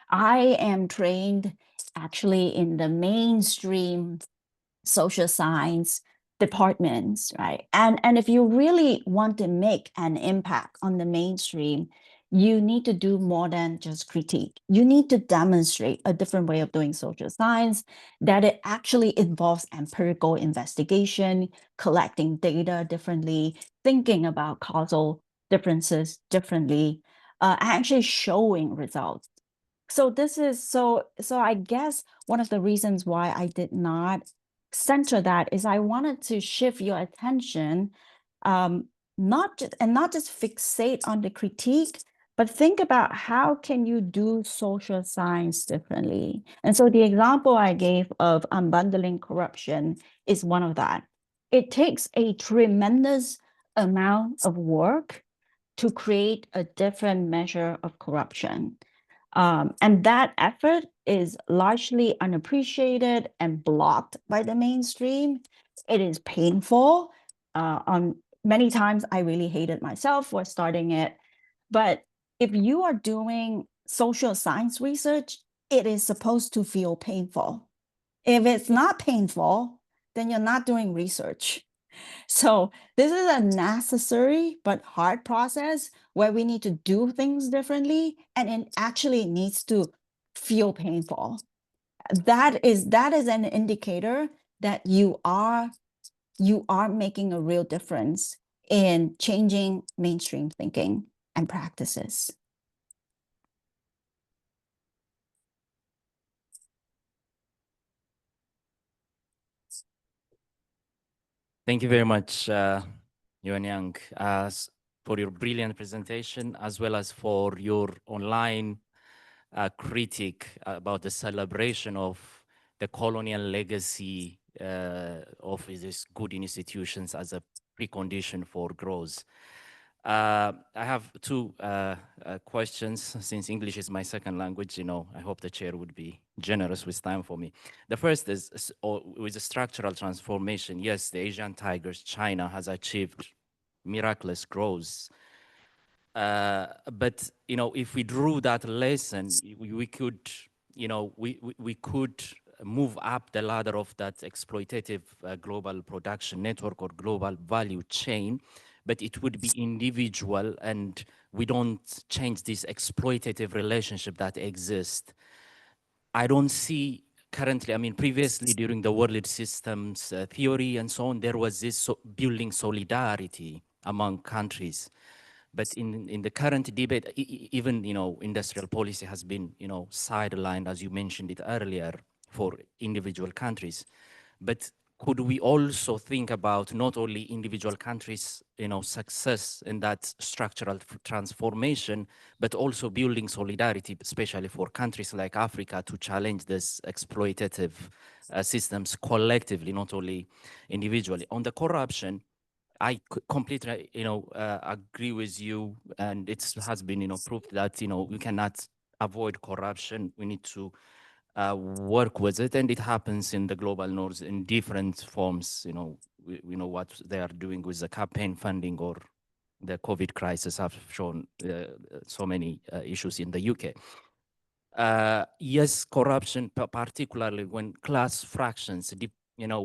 I am trained actually in the mainstream social science departments, right? And if you really want to make an impact on the mainstream, you need to do more than just critique. You need to demonstrate a different way of doing social science, that it actually involves empirical investigation, collecting data differently, thinking about causal differences differently, actually showing results. So I guess one of the reasons why I did not center that is I wanted to shift your attention, not just fixate on the critique, but think about how can you do social science differently. And so the example I gave of unbundling corruption is one of that. It takes a tremendous amount of work to create a different measure of corruption. And that effort is largely unappreciated and blocked by the mainstream. It is painful. On many times, I really hated myself for starting it. But if you are doing social science research, it is supposed to feel painful. If it's not painful, then you're not doing research. So this is a necessary but hard process where we need to do things differently, and it actually needs to feel painful. That is an indicator that you are making a real difference in changing mainstream thinking and practices. Thank you very much, Yuen Yang, for your brilliant presentation, as well as for your online critique about the celebration of the colonial legacy of these good institutions as a precondition for growth. I have two questions, since English is my second language. I hope the chair would be generous with time for me. The first is with the structural transformation. Yes, the Asian tigers, China, has achieved miraculous growth. But if we drew that lesson, we could, we could move up the ladder of that exploitative global production network or global value chain, but it would be individual, and we don't change this exploitative relationship that exists. I don't see currently, I mean, previously during the world systems theory and so on, there was this building solidarity among countries. But in the current debate, even, industrial policy has been, sidelined, as you mentioned it earlier, for individual countries. But could we also think about not only individual countries, success in that structural transformation, but also building solidarity, especially for countries like Africa, to challenge this exploitative systems collectively, not only individually. On the corruption, I completely, agree with you, and it has been, proved that, we cannot avoid corruption. We need to work with it, and it happens in the global north in different forms. We know what they are doing with the campaign funding, or the COVID crisis have shown so many issues in the UK. Yes, corruption, particularly when class fractions,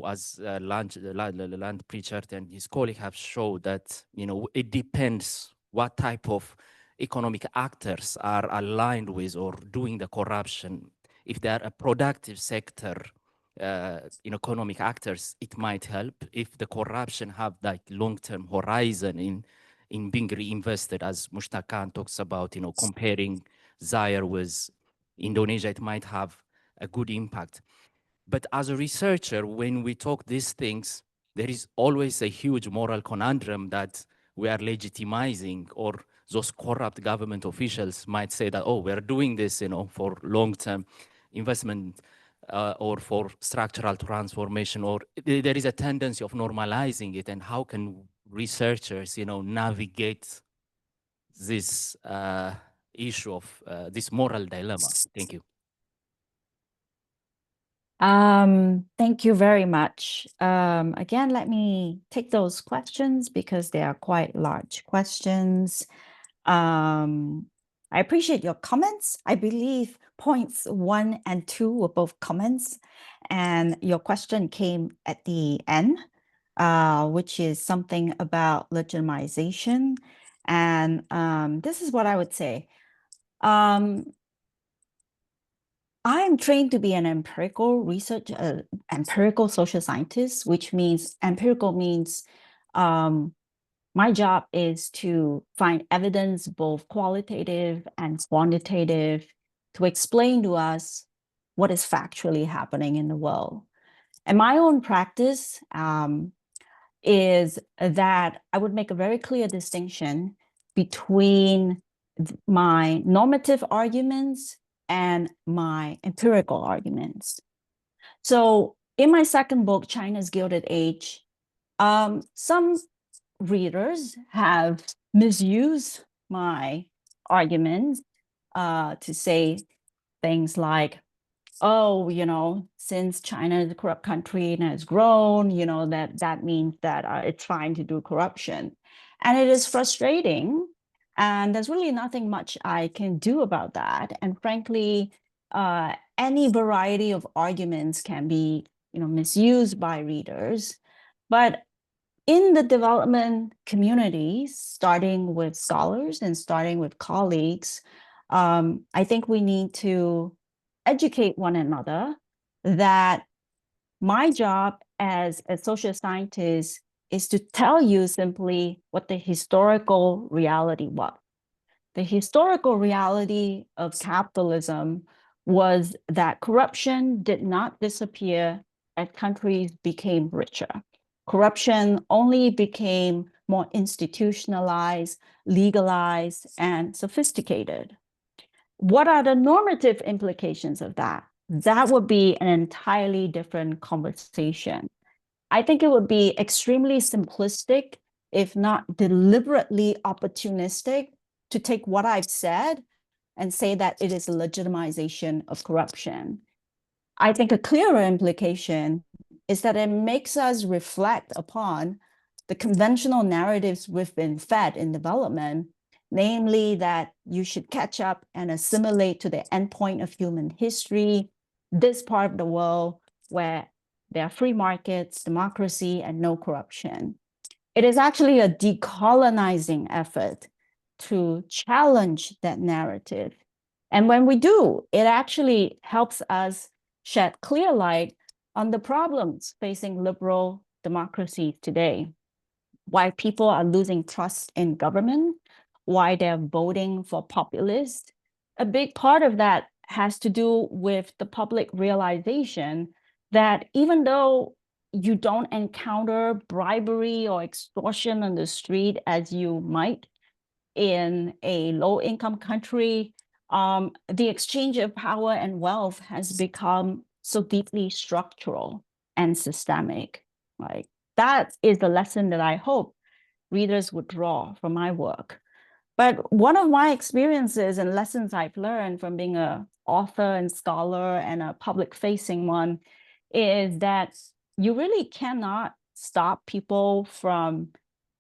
as Land Pritchard and his colleague have showed that, it depends what type of economic actors are aligned with or doing the corruption. If they are a productive sector, economic actors, it might help. If the corruption have that long-term horizon in being reinvested, as Mushtaq Khan talks about, comparing Zaire with Indonesia, it might have a good impact. But as a researcher, when we talk these things, there is always a huge moral conundrum that we are legitimizing, or those corrupt government officials might say that, oh, we're doing this, for long-term investment or for structural transformation, or there is a tendency of normalizing it. And how can researchers, navigate this issue of this moral dilemma? Thank you. Thank you very much. Again, let me take those questions because they are quite large questions. I appreciate your comments. I believe points 1 and 2 were both comments, and your question came at the end, which is something about legitimization. And this is what I would say. I am trained to be an empirical social scientist, which means empirical means my job is to find evidence, both qualitative and quantitative, to explain to us what is factually happening in the world. And my own practice is that I would make a very clear distinction between my normative arguments and my empirical arguments. So in my second book, China's Gilded Age, some readers have misused my arguments to say things like, oh, since China is a corrupt country and has grown, that means that it's fine to do corruption. And it is frustrating. And there's really nothing much I can do about that. And frankly, any variety of arguments can be, misused by readers. But in the development community, starting with scholars and starting with colleagues, I think we need to educate one another that my job as a social scientist is to tell you simply what the historical reality was. The historical reality of capitalism was that corruption did not disappear as countries became richer. Corruption only became more institutionalized, legalized, and sophisticated. What are the normative implications of that? That would be an entirely different conversation. I think it would be extremely simplistic, if not deliberately opportunistic, to take what I've said and say that it is a legitimization of corruption. I think a clearer implication is that it makes us reflect upon the conventional narratives we've been fed in development, namely that you should catch up and assimilate to the endpoint of human history, this part of the world where there are free markets, democracy, and no corruption. It is actually a decolonizing effort to challenge that narrative. And when we do, it actually helps us shed clear light on the problems facing liberal democracies today, why people are losing trust in government, why they're voting for populists. A big part of that has to do with the public realization that even though you don't encounter bribery or extortion on the street as you might in a low-income country, the exchange of power and wealth has become so deeply structural and systemic. Right? That is the lesson that I hope readers would draw from my work. But one of my experiences and lessons I've learned from being an author and scholar and a public-facing one is that you really cannot stop people from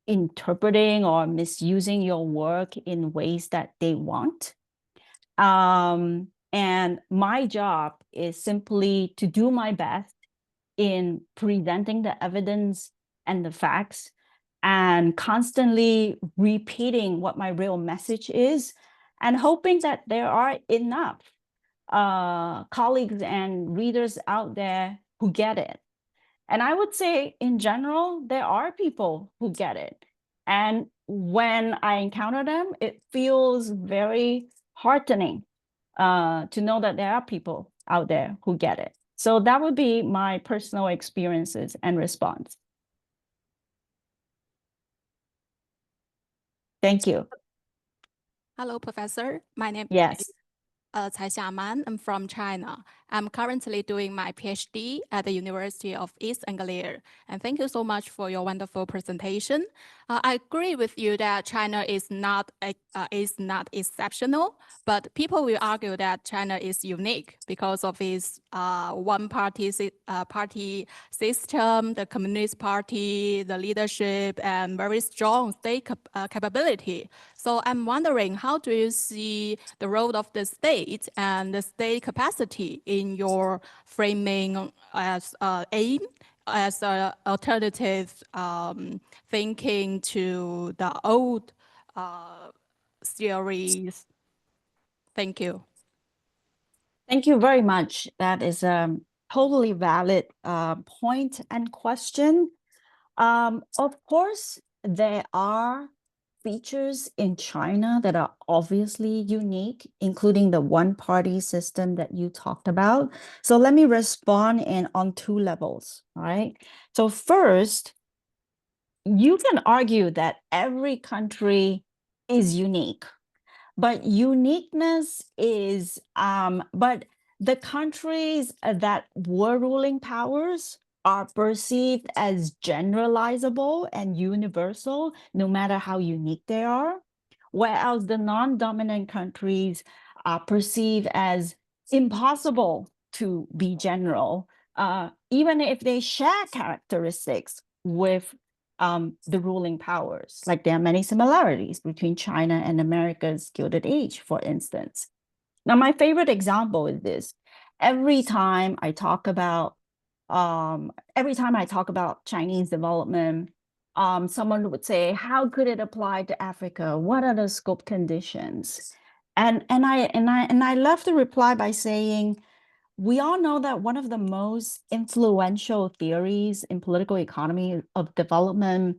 interpreting or misusing your work in ways that they want. And my job is simply to do my best in presenting the evidence and the facts and constantly repeating what my real message is and hoping that there are enough colleagues and readers out there who get it. And I would say in general, there are people who get it. And when I encounter them, it feels very heartening to know that there are people out there who get it. So that would be my personal experiences and response. Thank you. Hello, Professor. My name Yes. is Cai Xiaman. I'm from China. I'm currently doing my PhD at the University of East Anglia. And thank you so much for your wonderful presentation. I agree with you that China is not exceptional, but people will argue that China is unique because of its one-party party system, the Communist Party, the leadership, and very strong state capability. So I'm wondering, how do you see the role of the state and the state capacity in your framing as aim, as an alternative thinking to the old theories? Thank you. Thank you very much. That is a totally valid point and question. Of course, there are features in China that are obviously unique, including the one-party system that you talked about. So let me respond on two levels, all right? So first, you can argue that every country is unique, but uniqueness is, but the countries that were ruling powers are perceived as generalizable and universal, no matter how unique they are, whereas the non-dominant countries are perceived as impossible to be general, even if they share characteristics with the ruling powers. Like there are many similarities between China and America's Gilded Age, for instance. Now, my favorite example is this. Every time I talk about Chinese development, someone would say, how could it apply to Africa? What are the scope conditions? And I love to reply by saying, we all know that one of the most influential theories in political economy of development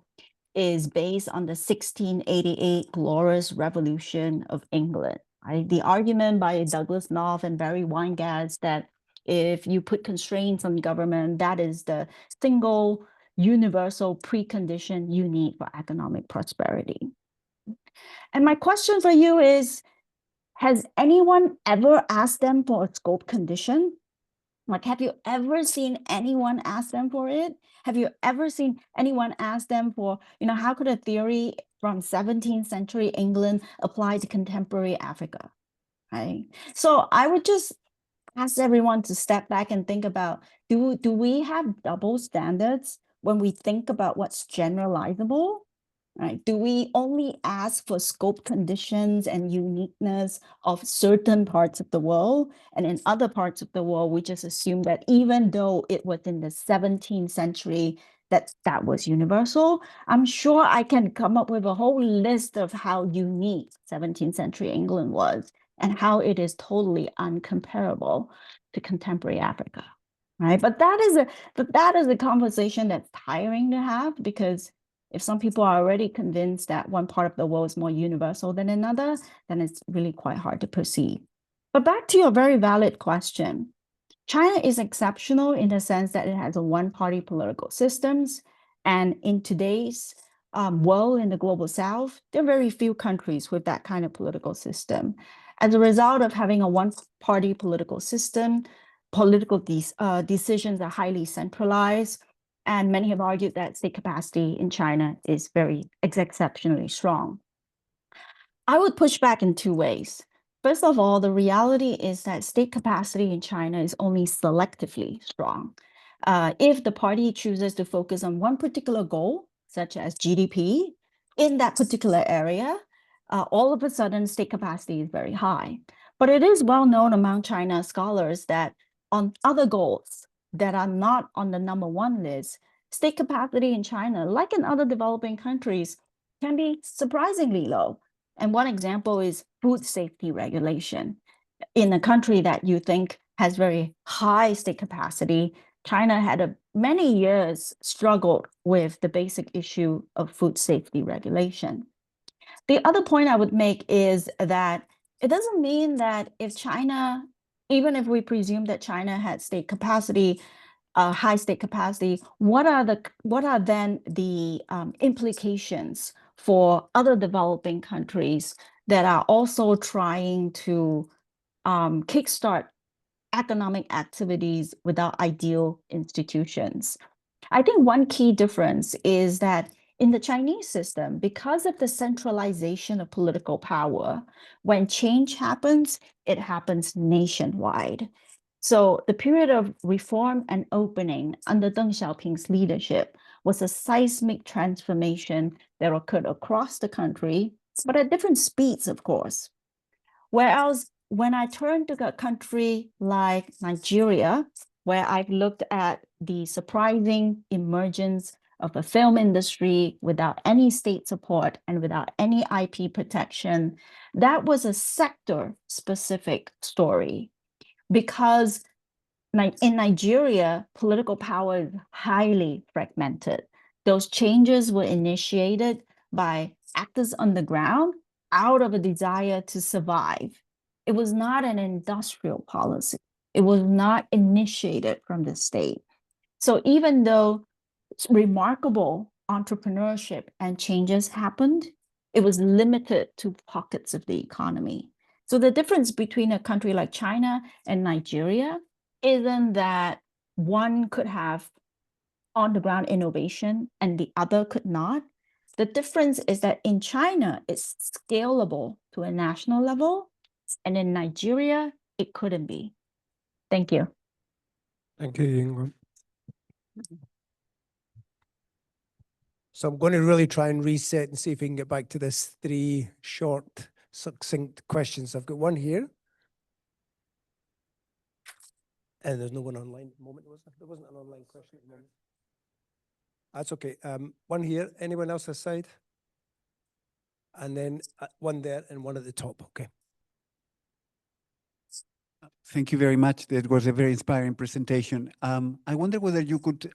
is based on the 1688 Glorious Revolution of England. Right? The argument by Douglas North and Barry Weingatz that if you put constraints on government, that is the single universal precondition you need for economic prosperity. And my question for you is, has anyone ever asked them for a scope condition? Like, have you ever seen anyone ask them for it? Have you ever seen anyone ask them for, how could a theory from 17th century England apply to contemporary Africa, right? So I would just ask everyone to step back and think about, do we have double standards when we think about what's generalizable? Right? Do we only ask for scope conditions and uniqueness of certain parts of the world? And in other parts of the world, we just assume that even though it was in the 17th century, that was universal. I'm sure I can come up with a whole list of how unique 17th century England was and how it is totally uncomparable to contemporary Africa, right? But that is a conversation that's tiring to have, because if some people are already convinced that one part of the world is more universal than another, then it's really quite hard to proceed. But back to your very valid question, China is exceptional in the sense that it has a one-party political systems. And in today's world, in the global South, there are very few countries with that kind of political system. As a result of having a one-party political system, political decisions are highly centralized. And many have argued that state capacity in China is exceptionally strong. I would push back in two ways. First of all, the reality is that state capacity in China is only selectively strong. If the party chooses to focus on one particular goal, such as GDP, in that particular area, all of a sudden state capacity is very high. But it is well known among China scholars that on other goals that are not on the #1 list, state capacity in China, like in other developing countries, can be surprisingly low. And one example is food safety regulation. In a country that you think has very high state capacity, China had many years struggled with the basic issue of food safety regulation. The other point I would make is that it doesn't mean that if China, even if we presume that China had state capacity, high state capacity, what are then the implications for other developing countries that are also trying to kickstart economic activities without ideal institutions? I think one key difference is that in the Chinese system, because of the centralization of political power, when change happens, it happens nationwide. So the period of reform and opening under Deng Xiaoping's leadership was a seismic transformation that occurred across the country, but at different speeds, of course. Whereas when I turn to a country like Nigeria, where I've looked at the surprising emergence of a film industry without any state support and without any IP protection, that was a sector-specific story. Because in Nigeria, political power is highly fragmented. Those changes were initiated by actors on the ground out of a desire to survive. It was not an industrial policy. It was not initiated from the state. So even though remarkable entrepreneurship and changes happened, it was limited to pockets of the economy. So the difference between a country like China and Nigeria isn't that one could have on-the-ground innovation and the other could not. The difference is that in China, it's scalable to a national level, and in Nigeria, it couldn't be. Thank you. Thank you, Yuen Yuen. So I'm going to really try and reset and see if we can get back to this 3 short, succinct questions. I've got one here. And there's no one online at the moment, was there? There wasn't an online question at the moment. That's okay. One here. Anyone else this side? And then one there and one at the top. Okay. Thank you very much. That was a very inspiring presentation. I wonder whether you could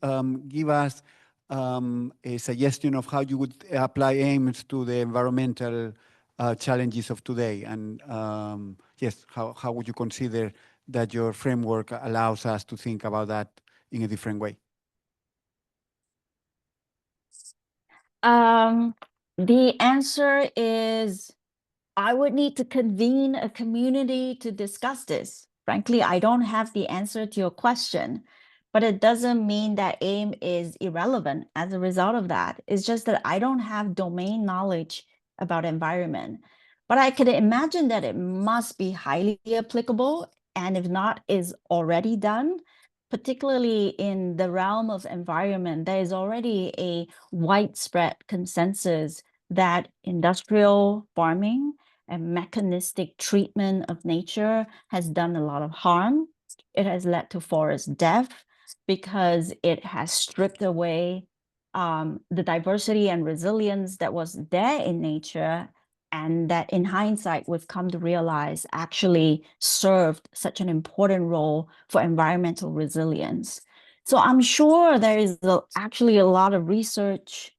give us a suggestion of how you would apply aims to the environmental challenges of today. And yes, how would you consider that your framework allows us to think about that in a different way? The answer is I would need to convene a community to discuss this. Frankly, I don't have the answer to your question, but it doesn't mean that AIM is irrelevant as a result of that. It's just that I don't have domain knowledge about environment. But I could imagine that it must be highly applicable, and if not, is already done. Particularly in the realm of environment, there is already a widespread consensus that industrial farming and mechanistic treatment of nature has done a lot of harm. It has led to forest death because it has stripped away the diversity and resilience that was there in nature, and that in hindsight, we've come to realize actually served such an important role for environmental resilience. So I'm sure there is actually a lot of research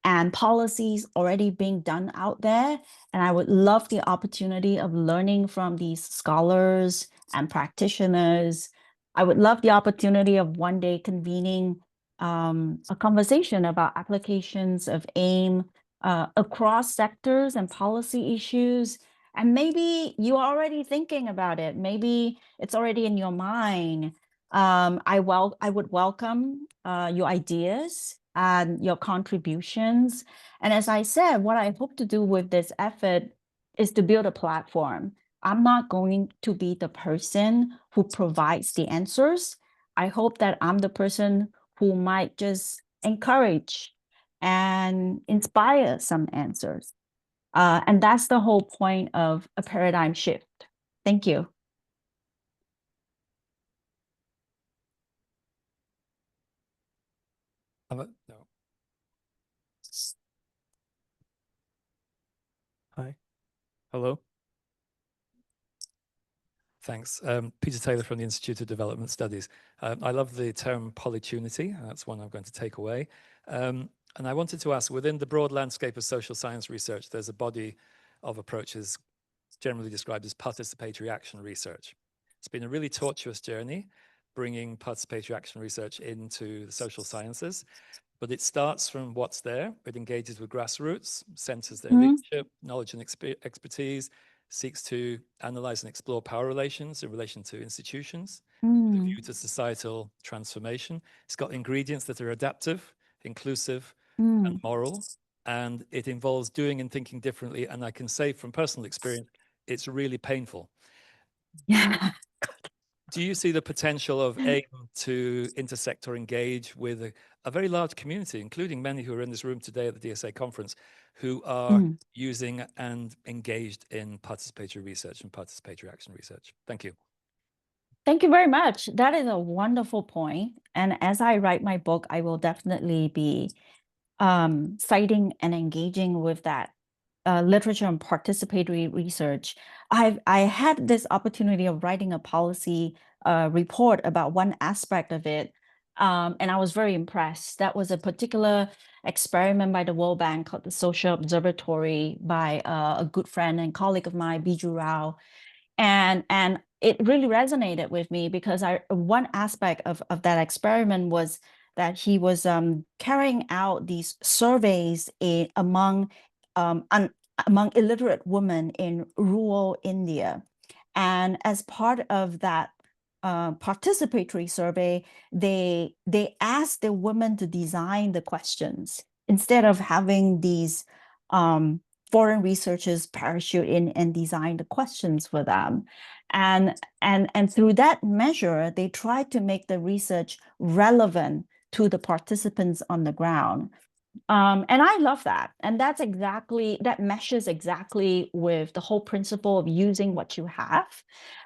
and policies already being done out there. And I would love the opportunity of learning from these scholars and practitioners. I would love the opportunity of one day convening a conversation about applications of AIM across sectors and policy issues. And maybe you're already thinking about it. Maybe it's already in your mind. I would welcome your ideas and your contributions. And as I said, what I hope to do with this effort is to build a platform. I'm not going to be the person who provides the answers. I hope that I'm the person who might just encourage and inspire some answers. And that's the whole point of a paradigm shift. Thank you. No. Hi. Hello. Thanks. Peter Taylor from the Institute of Development Studies. I love the term polytunity. That's one I'm going to take away. And I wanted to ask, within the broad landscape of social science research, there's a body of approaches generally described as participatory action research. It's been a really tortuous journey bringing participatory action research into the social sciences, but it starts from what's there. It engages with grassroots, centers their leadership, knowledge and expertise, seeks to analyze and explore power relations in relation to institutions, with a view to societal transformation. It's got ingredients that are adaptive, inclusive, and moral, and it involves doing and thinking differently. And I can say from personal experience, it's really painful. Yeah. Do you see the potential of AIM to intersect or engage with a very large community, including many who are in this room today at the DSA conference, who are using and engaged in participatory research and participatory action research? Thank you. Thank you very much. That is a wonderful point. And as I write my book, I will definitely be citing and engaging with that literature and participatory research. I had this opportunity of writing a policy report about one aspect of it, and I was very impressed. That was a particular experiment by the World Bank called the Social Observatory by a good friend and colleague of mine, Biju Rao. And it really resonated with me because one aspect of that experiment was that he was carrying out these surveys among illiterate women in rural India. And as part of that participatory survey, they asked the women to design the questions instead of having these foreign researchers parachute in and design the questions for them. And through that measure, they tried to make the research relevant to the participants on the ground. And I love that. And that meshes exactly with the whole principle of using what you have.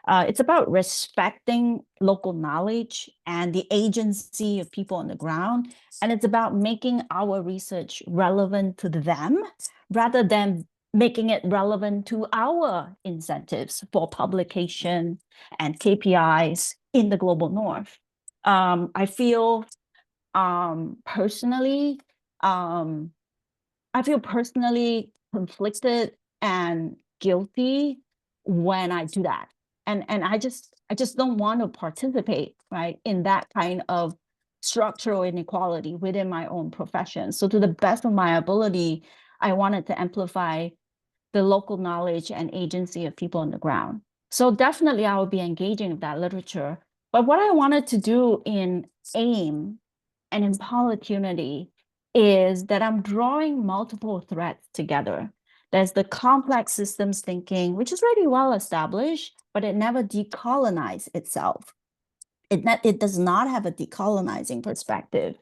It's about respecting local knowledge and the agency of people on the ground. And it's about making our research relevant to them rather than making it relevant to our incentives for publication and KPIs in the global north. I feel personally conflicted and guilty when I do that. And I just don't want to participate, right, in that kind of structural inequality within my own profession. So to the best of my ability, I wanted to amplify the local knowledge and agency of people on the ground. So definitely I will be engaging with that literature. But what I wanted to do in AIM and in Polytunity is that I'm drawing multiple threads together. There's the complex systems thinking, which is really well established, but it never decolonized itself. It does not have a decolonizing perspective.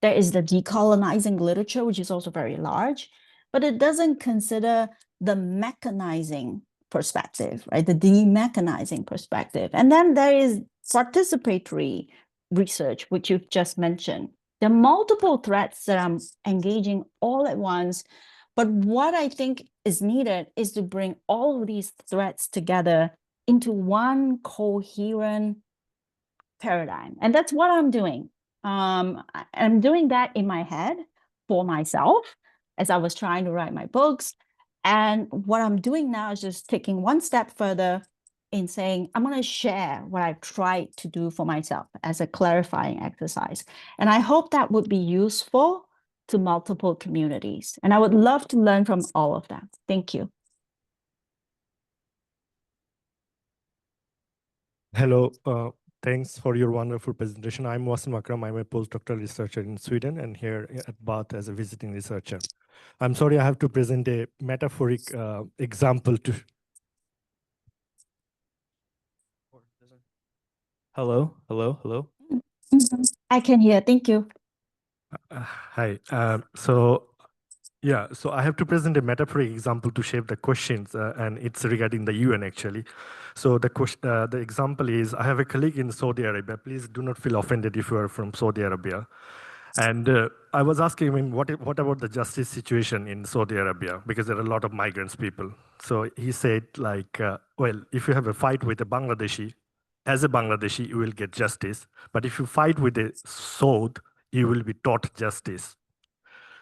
There is the decolonizing literature, which is also very large, but it doesn't consider the mechanizing perspective, right? The demechanizing perspective. And then there is participatory research, which you've just mentioned. There are multiple threads that I'm engaging all at once. But what I think is needed is to bring all of these threads together into one coherent paradigm. And that's what I'm doing. I'm doing that in my head for myself as I was trying to write my books. And what I'm doing now is just taking one step further in saying, I'm going to share what I've tried to do for myself as a clarifying exercise. And I hope that would be useful to multiple communities. And I would love to learn from all of them. Thank you. Hello. Thanks for your wonderful presentation. I'm Wasim Akram. I'm a postdoctoral researcher in Sweden and here at Bath as a visiting researcher. I'm sorry I have to present a metaphoric example to... Hello. I can hear. Thank you. Hi. So I have to present a metaphoric example to shape the questions, and it's regarding the UN actually. So the example is, I have a colleague in Saudi Arabia. Please do not feel offended if you are from Saudi Arabia. And I was asking him, what about the justice situation in Saudi Arabia? Because there are a lot of migrants people. So he said, like, well, if you have a fight with a Bangladeshi, as a Bangladeshi, you will get justice. But if you fight with a Saud, you will be taught justice.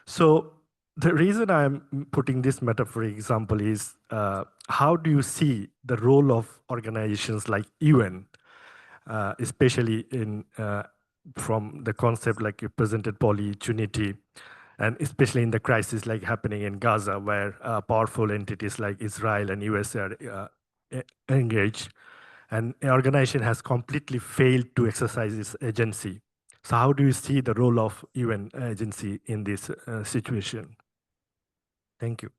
So the reason I'm putting this metaphoric example is, how do you see the role of organizations like UN, especially in from the concept like you presented, Polytunity, and especially in the crisis like happening in Gaza, where powerful entities like Israel and US are engaged, and an organization has completely failed to exercise its agency. So how do you see the role of UN agency in this situation? Thank you.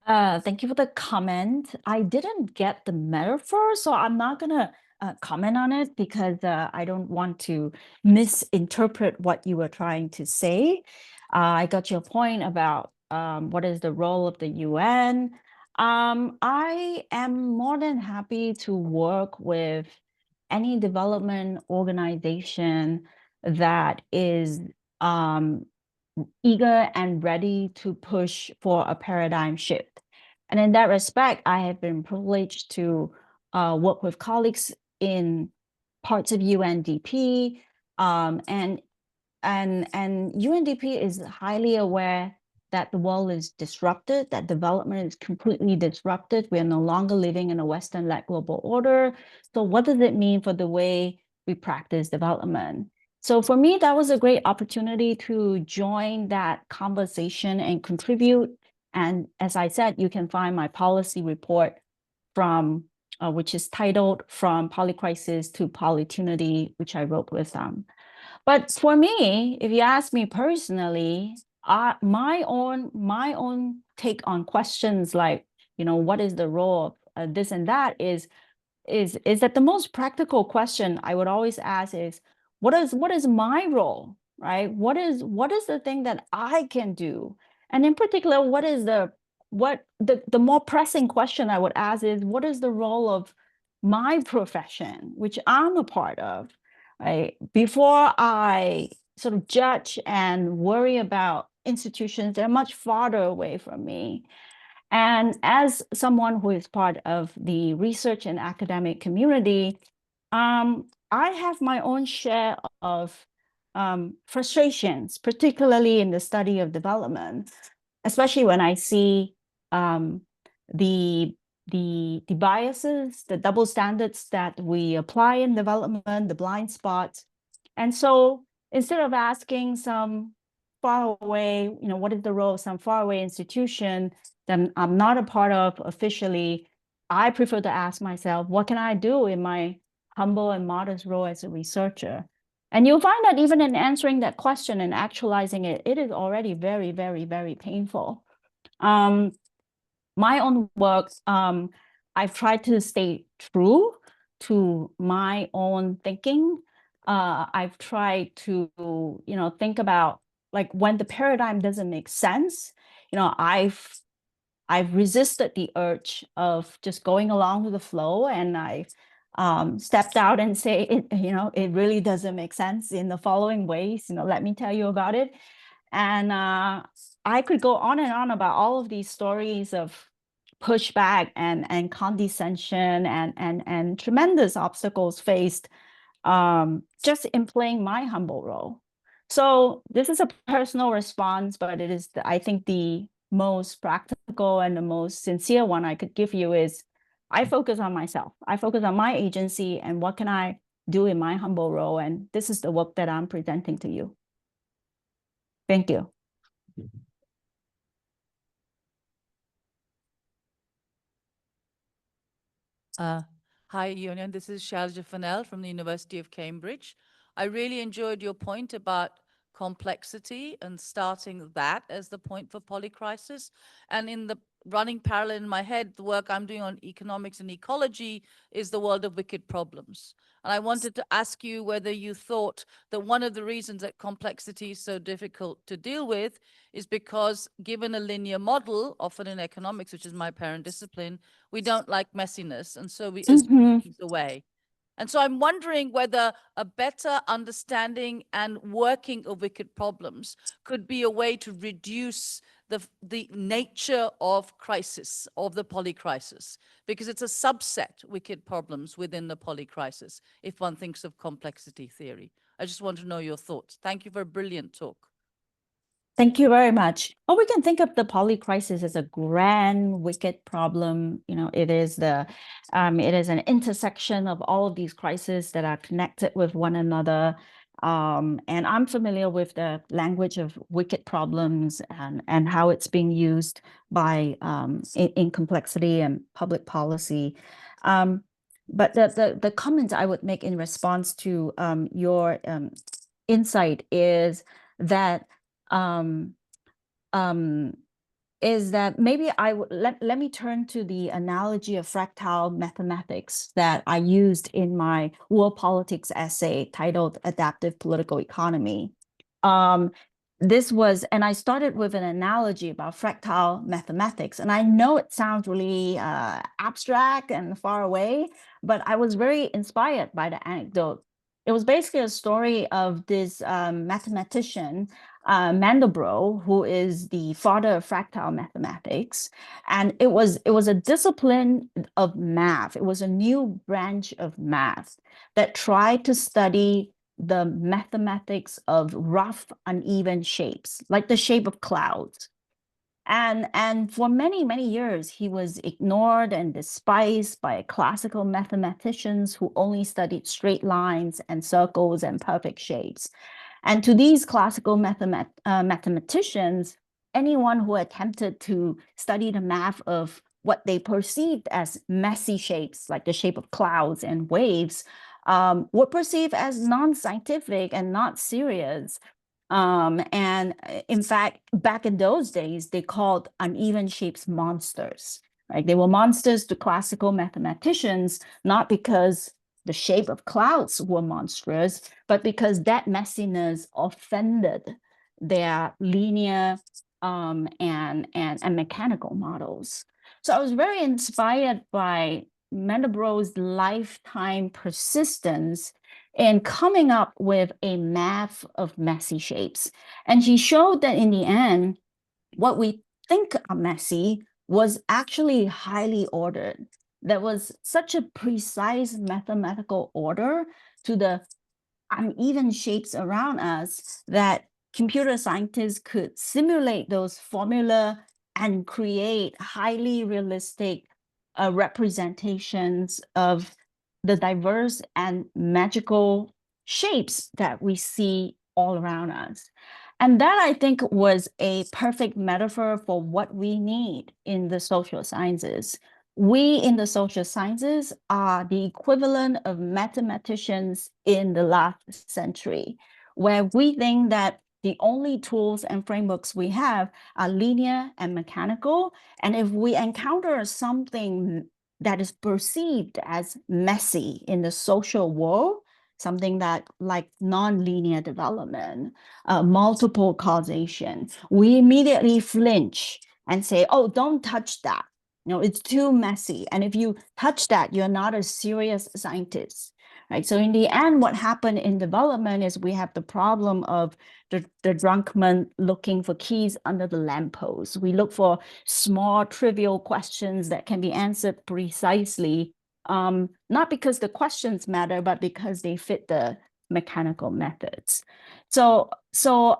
Thank you for the comment. I didn't get the metaphor, so I'm not going to comment on it because I don't want to misinterpret what you were trying to say. I got your point about what is the role of the UN. I am more than happy to work with any development organization that is eager and ready to push for a paradigm shift. And in that respect, I have been privileged to work with colleagues in parts of UNDP, and UNDP is highly aware that the world is disrupted, that development is completely disrupted. We are no longer living in a Western-led global order. So what does it mean for the way we practice development? So for me, that was a great opportunity to join that conversation and contribute. And as I said, you can find my policy report from, which is titled From Polycrisis to Polytunity, which I wrote with them. But for me, if you ask me personally, my own take on questions like, what is the role of this and that is that the most practical question I would always ask is, what is my role, right? What is the thing that I can do? And in particular, the more pressing question I would ask is, what is the role of my profession, which I'm a part of, right? Before I sort of judge and worry about institutions that are much farther away from me. And as someone who is part of the research and academic community, I have my own share of frustrations, particularly in the study of development, especially when I see the biases, the double standards that we apply in development, the blind spots. And so instead of asking some far away, what is the role of some faraway institution that I'm not a part of officially, I prefer to ask myself, what can I do in my humble and modest role as a researcher? And you'll find that even in answering that question and actualizing it, it is already very, very, very painful. My own work, I've tried to stay true to my own thinking. I've tried to, think about like when the paradigm doesn't make sense, I've resisted the urge of just going along with the flow, and I've stepped out and say, it really doesn't make sense in the following ways, let me tell you about it. And I could go on and on about all of these stories of pushback and condescension and tremendous obstacles faced just in playing my humble role. So this is a personal response, but it is, I think, the most practical and the most sincere one I could give you is I focus on myself. I focus on my agency and what can I do in my humble role. And this is the work that I'm presenting to you. Thank you. Hi, Yuen Yuen. This is Shalja Fennell from the University of Cambridge. I really enjoyed your point about complexity and starting that as the point for polycrisis. And in the running parallel in my head, the work I'm doing on economics and ecology is the world of wicked problems. And I wanted to ask you whether you thought that one of the reasons that complexity is so difficult to deal with is because given a linear model, often in economics, which is my parent discipline, we don't like messiness. And so we things away. And so I'm wondering whether a better understanding and working of wicked problems could be a way to reduce the nature of crisis, of the polycrisis, because it's a subset, wicked problems, within the polycrisis, if one thinks of complexity theory. I just want to know your thoughts. Thank you for a brilliant talk. Thank you very much. We can think of the polycrisis as a grand wicked problem. It is an intersection of all of these crises that are connected with one another. And I'm familiar with the language of wicked problems and how it's being used by in complexity and public policy. But the comment I would make in response to your insight is that maybe I would let me turn to the analogy of fractal mathematics that I used in my world politics essay titled Adaptive Political Economy. And I started with an analogy about fractal mathematics. And I know it sounds really abstract and far away, but I was very inspired by the anecdote. It was basically a story of this mathematician, Mandelbrot, who is the father of fractal mathematics. And it was a discipline of math. It was a new branch of math that tried to study the mathematics of rough, uneven shapes, like the shape of clouds. And for many, many years, he was ignored and despised by classical mathematicians who only studied straight lines and circles and perfect shapes. And to these classical mathematicians, anyone who attempted to study the math of what they perceived as messy shapes, like the shape of clouds and waves, were perceived as non-scientific and not serious. And in fact, back in those days, they called uneven shapes monsters, right? They were monsters to classical mathematicians, not because the shape of clouds were monstrous, but because that messiness offended their linear and mechanical models. So I was very inspired by Mandelbrot's lifetime persistence in coming up with a math of messy shapes. And he showed that in the end, what we think are messy was actually highly ordered. There was such a precise mathematical order to the uneven shapes around us that computer scientists could simulate those formula and create highly realistic representations of the diverse and magical shapes that we see all around us. And that, I think, was a perfect metaphor for what we need in the social sciences. We in the social sciences are the equivalent of mathematicians in the last century, where we think that the only tools and frameworks we have are linear and mechanical. And if we encounter something that is perceived as messy in the social world, something that like non-linear development, multiple causation, we immediately flinch and say, oh, don't touch that. No, it's too messy. And if you touch that, you're not a serious scientist, right? So in the end, what happened in development is we have the problem of the drunk man looking for keys under the lamppost. We look for small, trivial questions that can be answered precisely, not because the questions matter, but because they fit the mechanical methods. So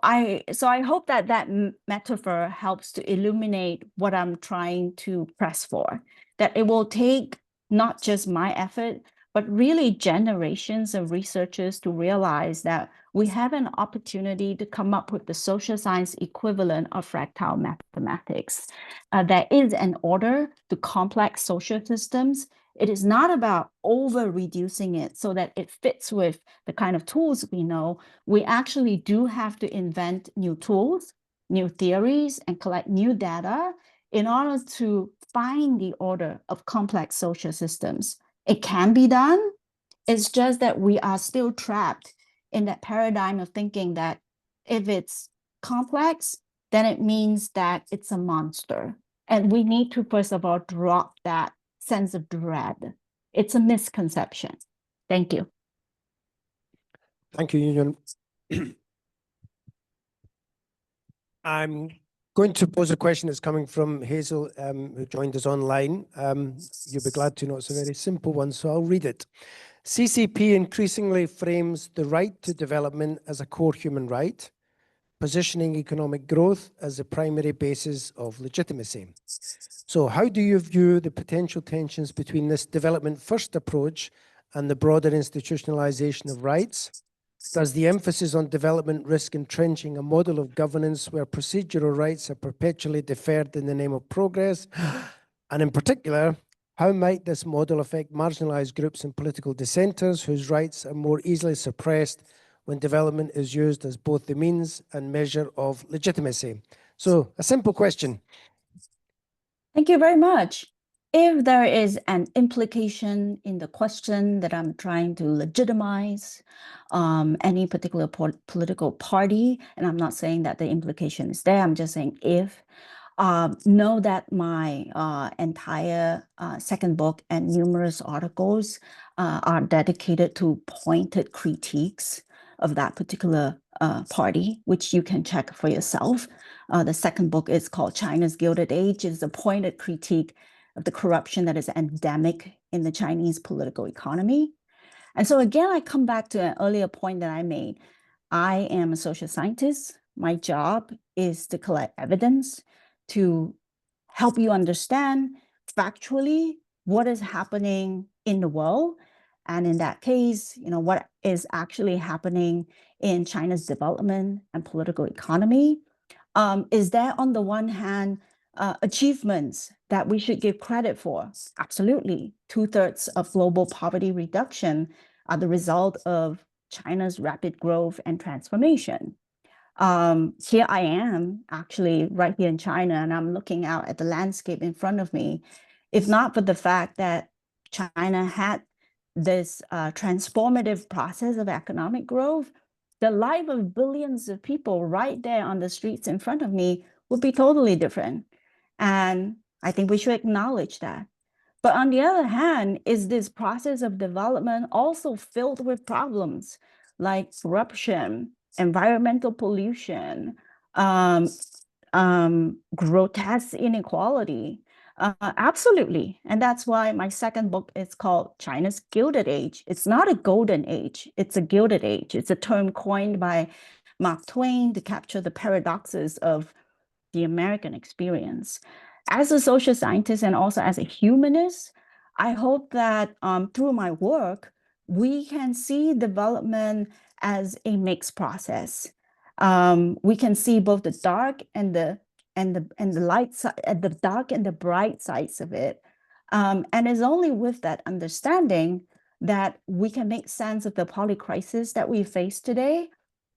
I hope that that metaphor helps to illuminate what I'm trying to press for, that it will take not just my effort, but really generations of researchers to realize that we have an opportunity to come up with the social science equivalent of fractal mathematics. There is an order to complex social systems. It is not about over-reducing it so that it fits with the kind of tools we know. We actually do have to invent new tools, new theories, and collect new data in order to find the order of complex social systems. It can be done. It's just that we are still trapped in that paradigm of thinking that if it's complex, then it means that it's a monster. And we need to, first of all, drop that sense of dread. It's a misconception. Thank you. Thank you, Yuen Yuen. I'm going to pose a question that's coming from Hazel, who joined us online. You'll be glad to know it's a very simple one, so I'll read it. CCP increasingly frames the right to development as a core human right, positioning economic growth as the primary basis of legitimacy. So how do you view the potential tensions between this development first approach and the broader institutionalization of rights? Does the emphasis on development risk entrenching a model of governance where procedural rights are perpetually deferred in the name of progress? And in particular, how might this model affect marginalized groups and political dissenters whose rights are more easily suppressed when development is used as both the means and measure of legitimacy? So a simple question. Thank you very much. If there is an implication in the question that I'm trying to legitimize any particular political party, and I'm not saying that the implication is there, I'm just saying if, know that my entire second book and numerous articles are dedicated to pointed critiques of that particular party, which you can check for yourself. The second book is called China's Gilded Age. It's a pointed critique of the corruption that is endemic in the Chinese political economy. And so again, I come back to an earlier point that I made. I am a social scientist. My job is to collect evidence to help you understand factually what is happening in the world. And in that case, what is actually happening in China's development and political economy. Is there, on the one hand, achievements that we should give credit for? Absolutely. 2/3 of global poverty reduction are the result of China's rapid growth and transformation. Here I am, actually, right here in China, and I'm looking out at the landscape in front of me. If not for the fact that China had this transformative process of economic growth, the life of billions of people right there on the streets in front of me would be totally different. And I think we should acknowledge that. But on the other hand, is this process of development also filled with problems like corruption, environmental pollution, grotesque inequality? Absolutely. And that's why my second book is called China's Gilded Age. It's not a golden age, it's a gilded age. It's a term coined by Mark Twain to capture the paradoxes of the American experience. As a social scientist and also as a humanist, I hope that through my work, we can see development as a mixed process. We can see both the dark and the light side, the dark and the bright sides of it. And it's only with that understanding that we can make sense of the polycrisis that we face today,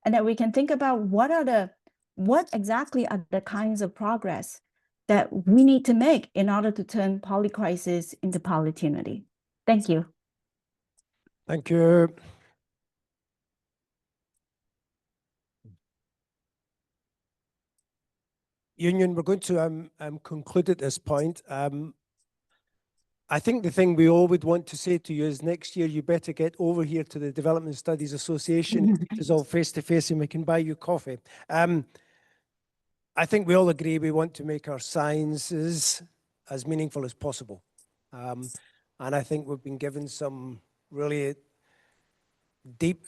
and that we can think about what exactly are the kinds of progress that we need to make in order to turn polycrisis into polytunity. Thank you. Thank you. Yuen Yuen, we're going to conclude at this point. I think the thing we all would want to say to you is next year you better get over here to the Development Studies Association. It's all face-to-face and we can buy you coffee. I think we all agree we want to make our sciences as meaningful as possible. And I think we've been given some really deep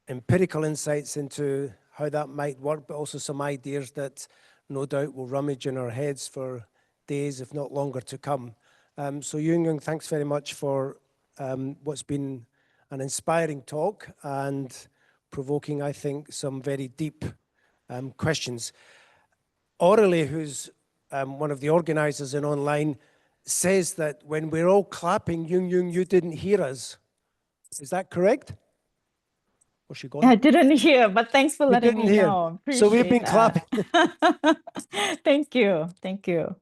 empirical insights into how that might work, but also some ideas that no doubt will rummage in our heads for days, if not longer, to come. So Yuen Yuen, thanks very much for what's been an inspiring talk and provoking, I think, some very deep questions. Orally, who's one of the organizers in online, says that when we're all clapping, Yuen Yuen, you didn't hear us. Is that correct? Was she gone? I didn't hear, but thanks for letting me hear. know. So we've been Appreciate clapping. that. Thank you. Thank you.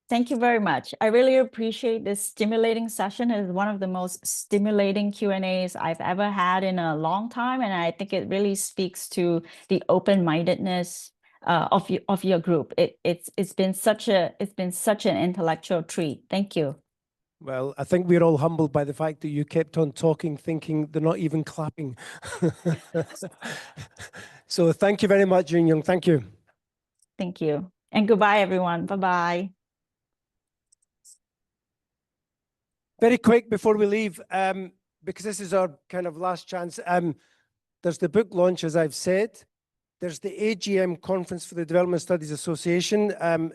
Thank you very much. I really appreciate this stimulating session. It is one of the most stimulating Q&As I've ever had in a long time, and I think it really speaks to the open-mindedness of your group. It's been such an intellectual treat. Thank you. Well, I think we're all humbled by the fact that you kept on talking, thinking they're not even clapping. So thank you very much, Yuen Yuen. Thank you. Thank you. And goodbye, everyone. Bye-bye. Very quick before we leave, because this is our kind of last chance. There's the book launch, as I've said. There's the AGM conference for the Development Studies Association.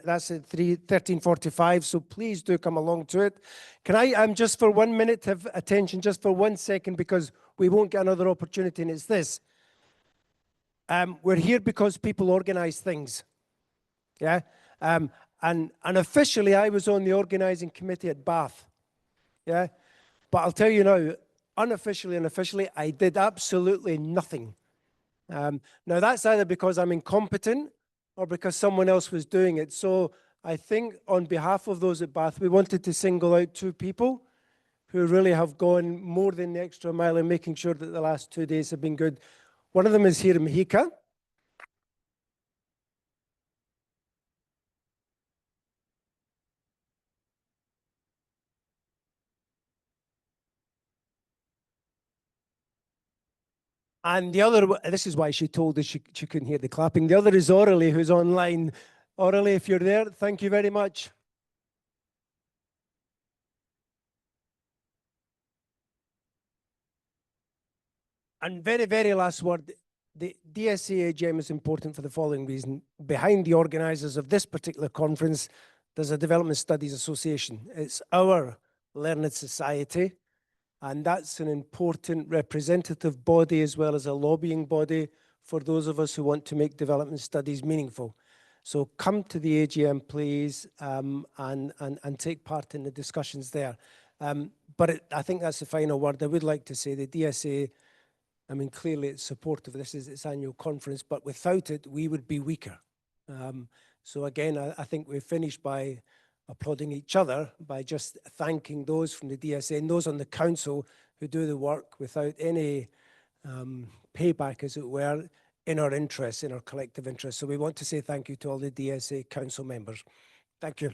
That's at 13:45, so please do come along to it. Can I just for 1 minute have attention, just for 1 second, because we won't get another opportunity, and it's this. We're here because people organize things. Yeah? And officially, I was on the organizing committee at Bath. Yeah? But I'll tell you now, unofficially and officially, I did absolutely nothing. Now, that's either because I'm incompetent or because someone else was doing it. So I think on behalf of those at Bath, we wanted to single out 2 people who really have gone more than the extra mile in making sure that the last 2 days have been good. One of them is here in Mahika. And the other, this is why she told us she couldn't hear the clapping. The other is Aurelie, who's online. Aurelie, if you're there, thank you very much. And very, very last word, the DSA AGM is important for the following reason. Behind the organizers of this particular conference, there's a Development Studies Association. It's our learned society. And that's an important representative body as well as a lobbying body for those of us who want to make development studies meaningful. So come to the AGM, please, and take part in the discussions there. But I think that's the final word. I would like to say the DSA, I mean, clearly it's supportive. This is its annual conference, but without it, we would be weaker. So again, I think we finished by applauding each other by just thanking those from the DSA and those on the council who do the work without any payback, as it were, in our interests, in our collective interests. So we want to say thank you to all the DSA council members. Thank you.